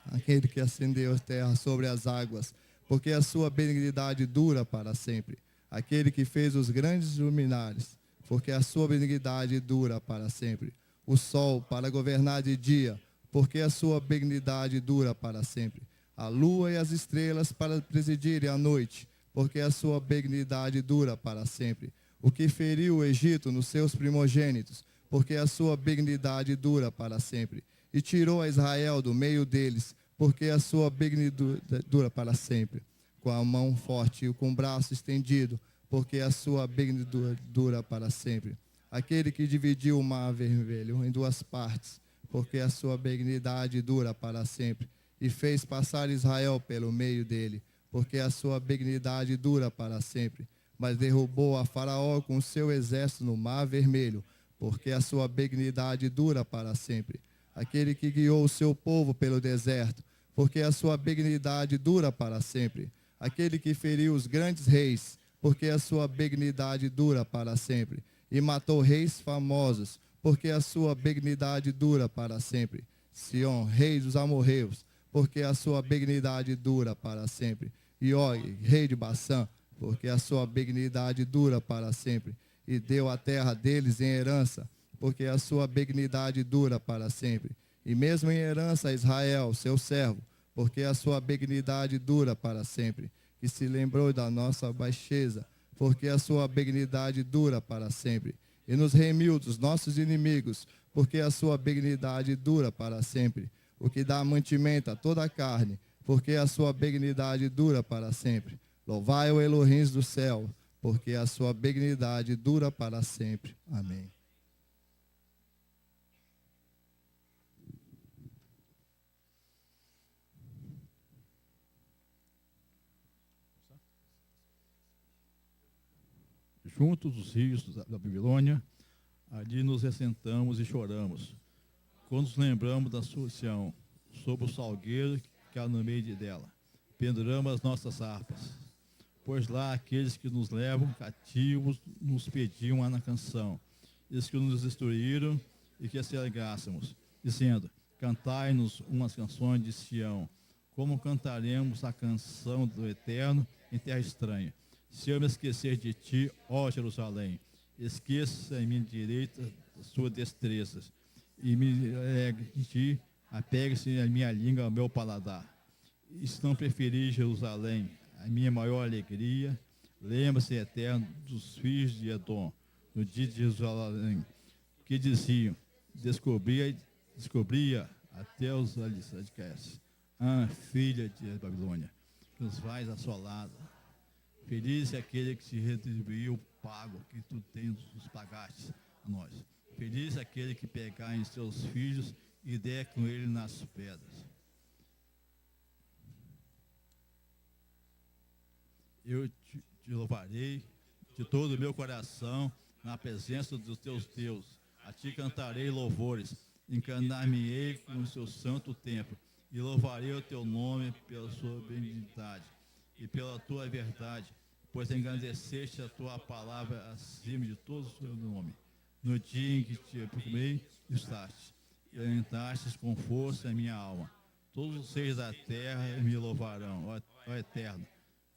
Aquele que acendeu a terra sobre as águas, porque a sua benignidade dura para sempre. Aquele que fez os grandes luminares, porque a sua benignidade dura para sempre. O sol para governar de dia, porque a sua benignidade dura para sempre. A lua e as estrelas para presidirem a noite, porque a sua benignidade dura para sempre. O que feriu o Egito nos seus primogênitos, porque a sua benignidade dura para sempre. E tirou a Israel do meio deles, porque a sua benignidade dura para sempre. Com a mão forte e com o braço estendido, porque a sua benignidade dura para sempre. Aquele que dividiu o mar vermelho em duas partes, porque a sua benignidade dura para sempre. E fez passar Israel pelo meio dele, porque a sua benignidade dura para sempre. Mas derrubou a Faraó com o seu exército no mar vermelho, porque a sua benignidade dura para sempre. Aquele que guiou o seu povo pelo deserto, porque a sua benignidade dura para sempre. Aquele que feriu os grandes reis, porque a sua benignidade dura para sempre. E matou reis famosos, porque a sua benignidade dura para sempre. Sion, rei dos amorreus, porque a sua benignidade dura para sempre. E Og, rei de Bassã, porque a sua benignidade dura para sempre. E deu a terra deles em herança, porque a sua benignidade dura para sempre. E mesmo em herança a Israel, seu servo, porque a sua benignidade dura para sempre. Que se lembrou da nossa baixeza, porque a sua benignidade dura para sempre. E nos remiu dos nossos inimigos, porque a sua benignidade dura para sempre. O que dá mantimento a toda a carne, porque a sua benignidade dura para sempre. Louvai o Elohim do céu, porque a sua benignidade dura para sempre. Amém.
junto dos rios da Babilônia, ali nos assentamos e choramos. Quando nos lembramos da sua Sião, sob o salgueiro que há no meio dela, penduramos as nossas harpas. Pois lá aqueles que nos levam cativos nos pediam na canção, e os que nos destruíram e que se alegássemos, dizendo, cantai-nos umas canções de Sião, como cantaremos a canção do Eterno em terra estranha. Se eu me esquecer de ti, ó Jerusalém, esqueça em minha direita a sua destreza, e me alegre de ti, apegue-se a minha língua ao meu paladar. E se não preferir Jerusalém, a minha maior alegria, lembra-se, Eterno, dos filhos de Edom, no dia de Jerusalém, que diziam, descobria até os alicerces, filha de Babilônia, que nos vais assolada. Feliz é aquele que te retribuiu o pago que tu nos pagaste a nós. Feliz é aquele que pegar em seus filhos e der com ele nas pedras. Eu te louvarei de todo o meu coração na presença dos teus deuses. A ti cantarei louvores, encanar-me-ei com o seu santo templo, e louvarei o teu nome pela sua benignidade e pela tua verdade, pois engrandeceste a tua palavra acima de todo o seu nome. No dia em que te procurei, estaste, e alentastes com força a minha alma. Todos os seres da terra me louvarão, ó Eterno,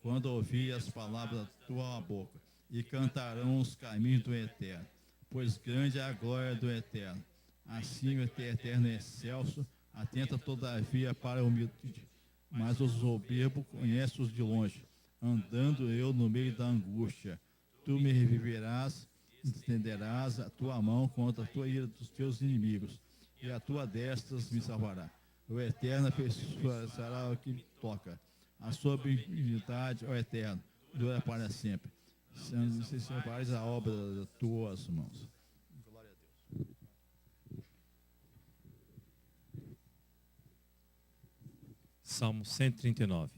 quando ouvir as palavras da tua boca, e cantarão os caminhos do Eterno, pois grande é a glória do Eterno. Assim o Eterno é excelso, atenta todavia para o humilde, mas os soberbos conhece-os de longe. Andando eu no meio da angústia, tu me reviverás, estenderás a tua mão contra a tua ira dos teus inimigos, e a tua destra me salvará. O Eterno aperfeiçoará o que me toca. A sua benignidade, ó Eterno, dura para sempre. Se faz a obra das tuas mãos. Glória a Deus.
Salmo 139.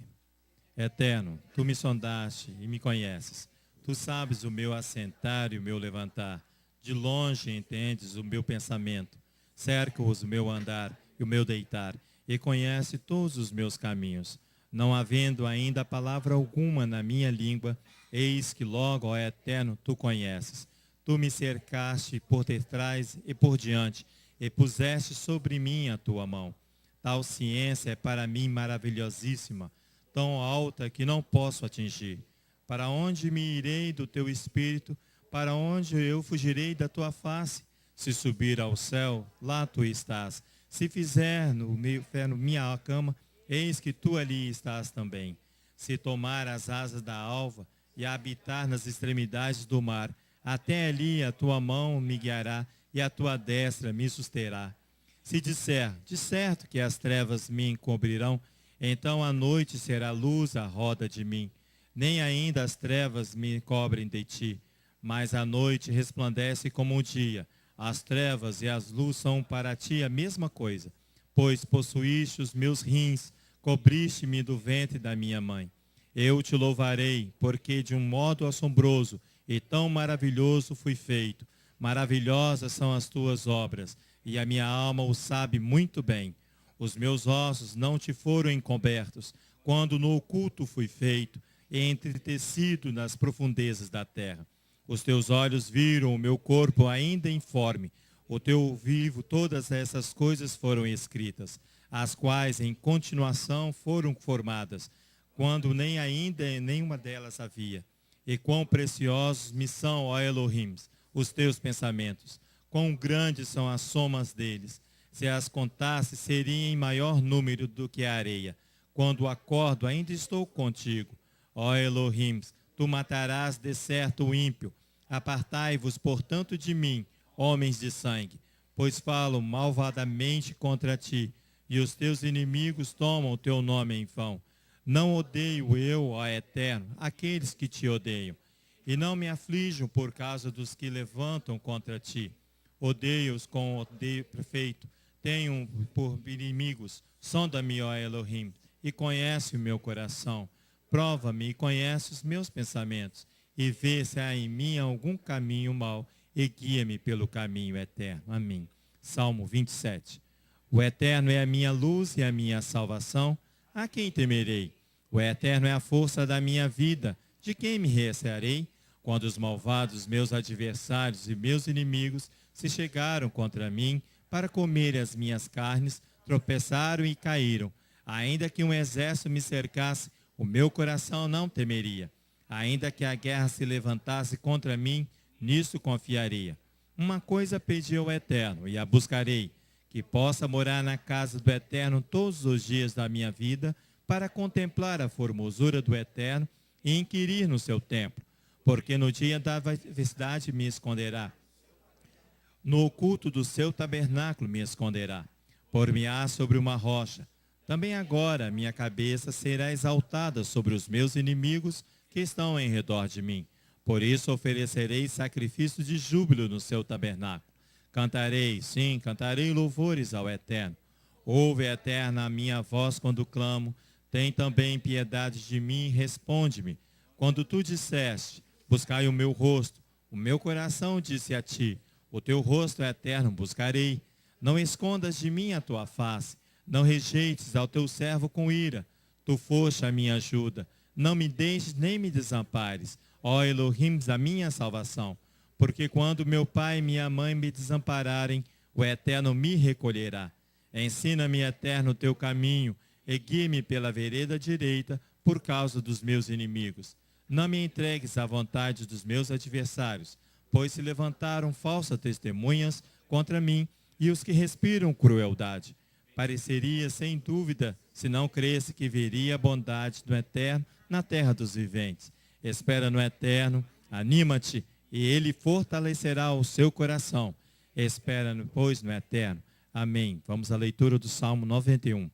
Eterno, tu me sondaste e me conheces. Tu sabes o meu assentar e o meu levantar. De longe entendes o meu pensamento. Cerca-os o meu andar e o meu deitar, e conhece todos os meus caminhos. Não havendo ainda palavra alguma na minha língua, eis que logo, ó Eterno, tu conheces. Tu me cercaste por detrás e por diante, e puseste sobre mim a tua mão. Tal ciência é para mim maravilhosíssima, tão alta que não posso atingir. Para onde me irei do teu espírito? Para onde eu fugirei da tua face? Se subir ao céu, lá tu estás. Se fizer no inferno minha cama, eis que tu ali estás também. Se tomar as asas da alva e habitar nas extremidades do mar, até ali a tua mão me guiará e a tua destra me susterá. Se disser, de certo que as trevas me encobrirão, então a noite será luz à roda de mim. Nem ainda as trevas me cobrem de ti, mas a noite resplandece como o dia. As trevas e as luzes são para ti a mesma coisa, pois possuíste os meus rins, cobriste-me do ventre da minha mãe. Eu te louvarei, porque de um modo assombroso e tão maravilhoso fui feito. Maravilhosas são as tuas obras, e a minha alma o sabe muito bem. Os meus ossos não te foram encobertos, quando no oculto fui feito, e entretecido nas profundezas da terra. Os teus olhos viram o meu corpo ainda informe. O teu vivo todas essas coisas foram escritas, as quais em continuação foram formadas, quando nem ainda nenhuma delas havia. E quão preciosos me são, ó Elohim, os teus pensamentos. Quão grandes são as somas deles. Se as contasse, seriam em maior número do que a areia. Quando acordo, ainda estou contigo. Ó Elohim, tu matarás de certo o ímpio. Apartai-vos, portanto, de mim, homens de sangue, pois falo malvadamente contra ti, e os teus inimigos tomam o teu nome em vão. Não odeio eu, ó Eterno, aqueles que te odeiam, e não me aflijo por causa dos que levantam contra ti. Odeio-os com odeio perfeito, tenho por inimigos. Sonda-me, ó Elohim, e conhece o meu coração. Prova-me e conhece os meus pensamentos, e vê se há em mim algum caminho mau e guia-me pelo caminho eterno. Amém. Salmo 27. O Eterno é a minha luz e a minha salvação. A quem temerei? O Eterno é a força da minha vida. De quem me recearei? Quando os malvados, meus adversários e meus inimigos se chegaram contra mim para comerem as minhas carnes, tropeçaram e caíram. Ainda que um exército me cercasse, o meu coração não temeria. Ainda que a guerra se levantasse contra mim, nisso confiaria. Uma coisa pedi ao Eterno e a buscarei, que possa morar na casa do Eterno todos os dias da minha vida, para contemplar a formosura do Eterno e inquirir no seu templo. Porque no dia da adversidade me esconderá. No oculto do seu tabernáculo me esconderá. Por-me-á sobre uma rocha. Também agora minha cabeça será exaltada sobre os meus inimigos que estão em redor de mim. Por isso oferecerei sacrifício de júbilo no seu tabernáculo. Cantarei, sim, cantarei louvores ao Eterno. Ouve, Eterna, a minha voz quando clamo. Tem também piedade de mim e responde-me. Quando tu disseste, buscai o meu rosto, o meu coração disse a ti, o teu rosto, Eterno, buscarei. Não escondas de mim a tua face, não rejeites ao teu servo com ira. Tu foste a minha ajuda, não me deixes nem me desampares. Ó Elohim, a minha salvação. Porque quando meu pai e minha mãe me desampararem, o Eterno me recolherá. Ensina-me, Eterno, o teu caminho, e guie-me pela vereda direita, por causa dos meus inimigos. Não me entregues à vontade dos meus adversários, pois se levantaram falsas testemunhas contra mim e os que respiram crueldade. Pareceria, sem dúvida, se não cresse que veria a bondade do Eterno na terra dos viventes. Espera no Eterno, anima-te, e ele fortalecerá o seu coração. Espera, pois, no Eterno. Amém. Vamos à leitura do Salmo 91.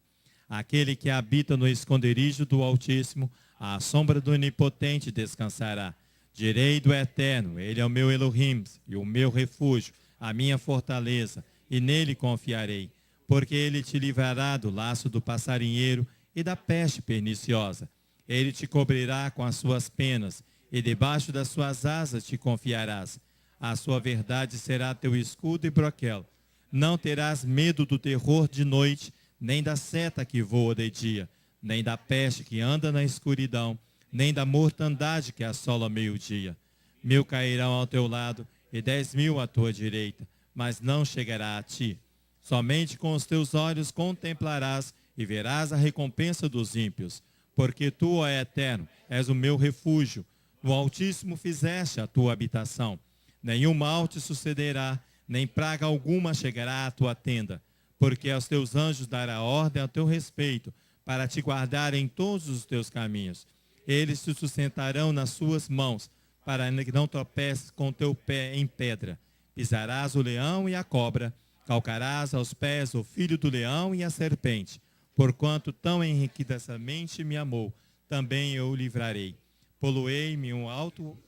Aquele que habita no esconderijo do Altíssimo, à sombra do Onipotente descansará. Direi do Eterno, ele é o meu Elohim e o meu refúgio, a minha fortaleza, e nele confiarei. Porque ele te livrará do laço do passarinheiro e da peste perniciosa. Ele te cobrirá com as suas penas, e debaixo das suas asas te confiarás. A sua verdade será teu escudo e broquel. Não terás medo do terror de noite, nem da seta que voa de dia, nem da peste que anda na escuridão, nem da mortandade que assola ao meio-dia. 1000 cairão ao teu lado e 10.000 à tua direita, mas não chegará a ti. Somente com os teus olhos contemplarás e verás a recompensa dos ímpios. Porque tu, ó Eterno, és o meu refúgio. No Altíssimo fizeste a tua habitação. Nenhum mal te sucederá, nem praga alguma chegará à tua tenda. Porque aos teus anjos dará ordem a teu respeito, para te guardar em todos os teus caminhos. Eles te sustentarão nas suas mãos, para que não tropeces com teu pé em pedra. Pisarás o leão e a cobra, calcarás aos pés o filho do leão e a serpente. Porquanto tão enriquecidamente me amou, também eu o livrarei. Poloei-me um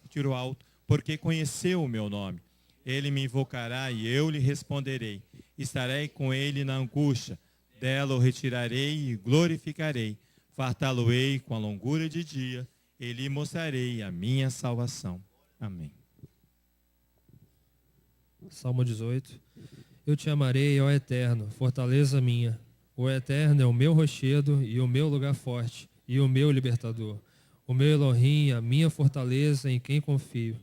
tiro alto, porque conheceu o meu nome. Ele me invocará e eu lhe responderei. Estarei com ele na angústia, dela o retirarei e glorificarei. Fartá-lo-ei com a longura de dia, e lhe mostrarei a minha salvação. Amém.
Salmo 18. Eu te amarei, ó Eterno, fortaleza minha. O Eterno é o meu rochedo e o meu lugar forte, e o meu libertador. O meu Elohim, a minha fortaleza em quem confio.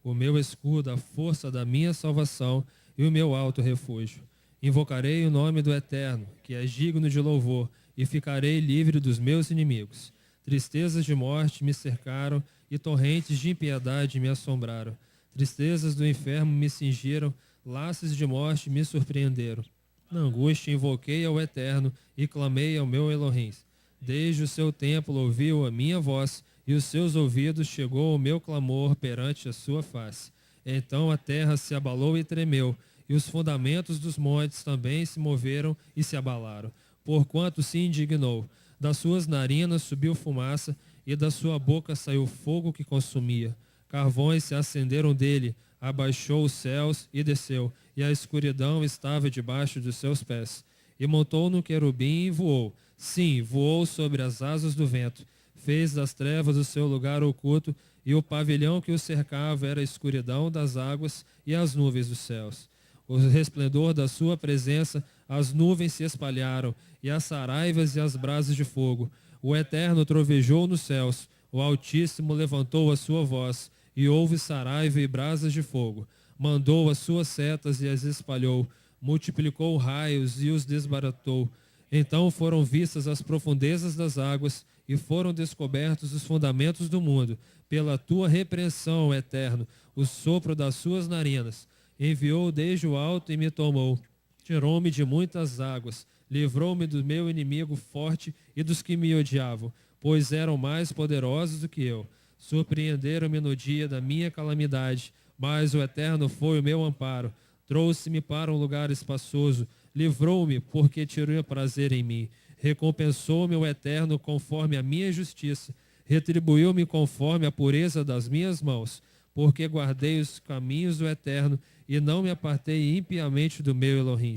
O meu escudo, a força da minha salvação e o meu alto refúgio. Invocarei o nome do Eterno, que é digno de louvor, e ficarei livre dos meus inimigos. Tristezas de morte me cercaram e torrentes de impiedade me assombraram. Tristezas do inferno me cingiram, laços de morte me surpreenderam. Na angústia invoquei ao Eterno e clamei ao meu Elohim. Desde o seu templo ouviu a minha voz, e os seus ouvidos chegou o meu clamor perante a sua face. Então a terra se abalou e tremeu, e os fundamentos dos montes também se moveram e se abalaram, porquanto se indignou. Das suas narinas subiu fumaça, e da sua boca saiu fogo que consumia. Carvões se acenderam dele, abaixou os céus e desceu, e a escuridão estava debaixo dos seus pés. E montou no querubim e voou. Sim, voou sobre as asas do vento, fez das trevas o seu lugar oculto, e o pavilhão que o cercava era a escuridão das águas e as nuvens dos céus. O resplendor da sua presença, as nuvens se espalharam, e as saraivas e as brasas de fogo. O Eterno trovejou nos céus, o Altíssimo levantou a sua voz, e houve saraiva e brasas de fogo. Mandou as suas setas e as espalhou, multiplicou raios e os desbaratou. Então foram vistas as profundezas das águas, e foram descobertos os fundamentos do mundo. Pela tua repreensão, Eterno, o sopro das suas narinas. Enviou desde o alto e me tomou. Tirou-me de muitas águas, livrou-me do meu inimigo forte e dos que me odiavam, pois eram mais poderosos do que eu. Surpreenderam-me no dia da minha calamidade, mas o Eterno foi o meu amparo. Trouxe-me para um lugar espaçoso, livrou-me porque tirou prazer em mim. Recompensou-me o Eterno conforme a minha justiça, retribuiu-me conforme a pureza das minhas mãos, porque guardei os caminhos do Eterno e não me apartei impiamente do meu Elohim,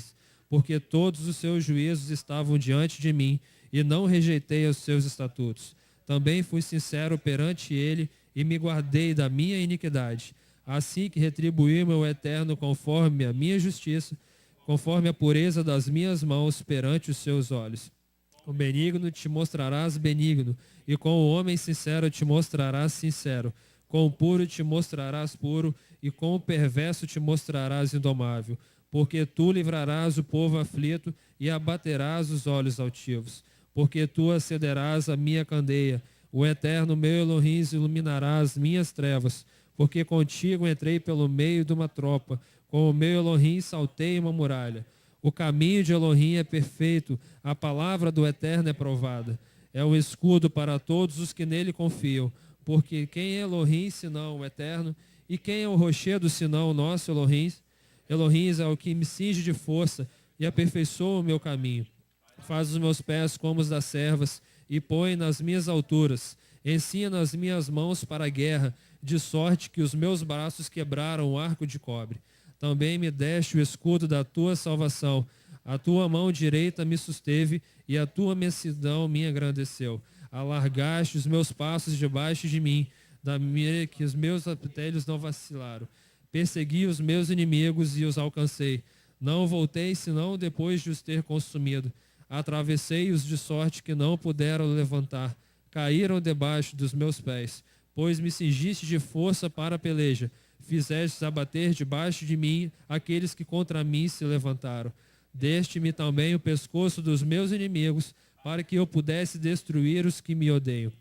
porque todos os seus juízos estavam diante de mim e não rejeitei os seus estatutos. Também fui sincero perante ele e me guardei da minha iniquidade. Assim que retribuí-me o Eterno conforme a minha justiça, conforme a pureza das minhas mãos perante os seus olhos. Com o benigno te mostrarás benigno, e com o homem sincero te mostrarás sincero. Com o puro te mostrarás puro, e com o perverso te mostrarás indomável. Porque tu livrarás o povo aflito e abaterás os olhos altivos. Porque tu acederás a minha candeia. O Eterno meu Elohim iluminará as minhas trevas. Porque contigo entrei pelo meio de uma tropa. Com o meu Elohim saltei uma muralha. O caminho de Elohim é perfeito. A palavra do Eterno é provada. É um escudo para todos os que nele confiam. Porque quem é Elohim senão o Eterno? E quem é o rochedo senão o nosso Elohim? Elohim é o que me cinge de força e aperfeiçoa o meu caminho. Faz os meus pés como os das servas e põe nas minhas alturas. Ensina as minhas mãos para a guerra, de sorte que os meus braços quebraram o arco de cobre. Também me deste o escudo da tua salvação. A tua mão direita me susteve e a tua mansidão me engrandeceu. Alargaste os meus passos debaixo de mim, da maneira que os meus apetélhos não vacilaram. Persegui os meus inimigos e os alcancei. Não voltei senão depois de os ter consumido. Atravessei-os de sorte que não puderam levantar. Caíram debaixo dos meus pés. Pois me cingiste de força para a peleja. Fizestes abater debaixo de mim aqueles que contra mim se levantaram. Deste-me também o pescoço dos meus inimigos, para que eu pudesse destruir os que me odeiam.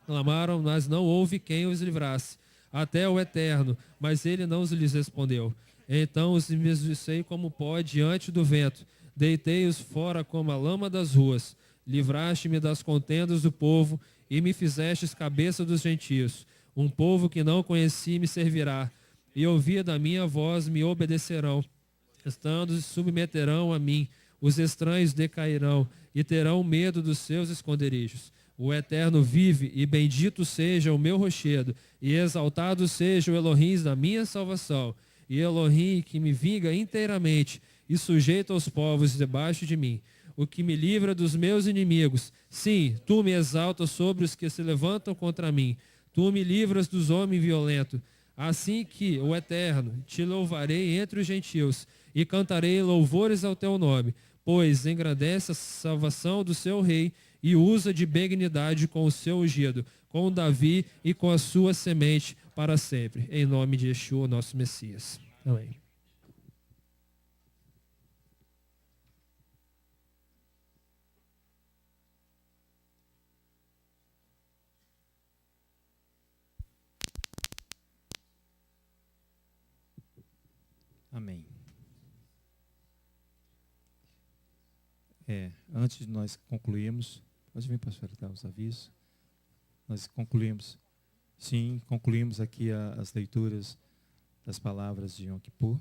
Clamaram, mas não houve quem os livrasse, até o Eterno, mas ele não lhes respondeu. Então os esmiucei como pó diante do vento, deitei-os fora como a lama das ruas. Livraste-me das contendas do povo e me fizestes cabeça dos gentios. Um povo que não conheci me servirá, e ouvia da minha voz me obedecerão. Estando se submeterão a mim, os estranhos decairão e terão medo dos seus esconderijos. O Eterno vive, e bendito seja o meu rochedo, e exaltado seja o Elohim da minha salvação, e Elohim que me vinga inteiramente, e sujeita os povos debaixo de mim, o que me livra dos meus inimigos. Sim, tu me exaltas sobre os que se levantam contra mim, tu me livras dos homens violentos. Assim que, o Eterno, te louvarei entre os gentios, e cantarei louvores ao teu nome, pois engrandece a salvação do seu rei, e usa de benignidade com o seu ungido, com Davi e com a sua semente para sempre. Em nome de Yeshua, nosso Messias. Amém.
Amém. Antes de nós concluirmos, pode vir, pastor, dar os avisos. Nós concluímos aqui as leituras das palavras de Yom Kippur.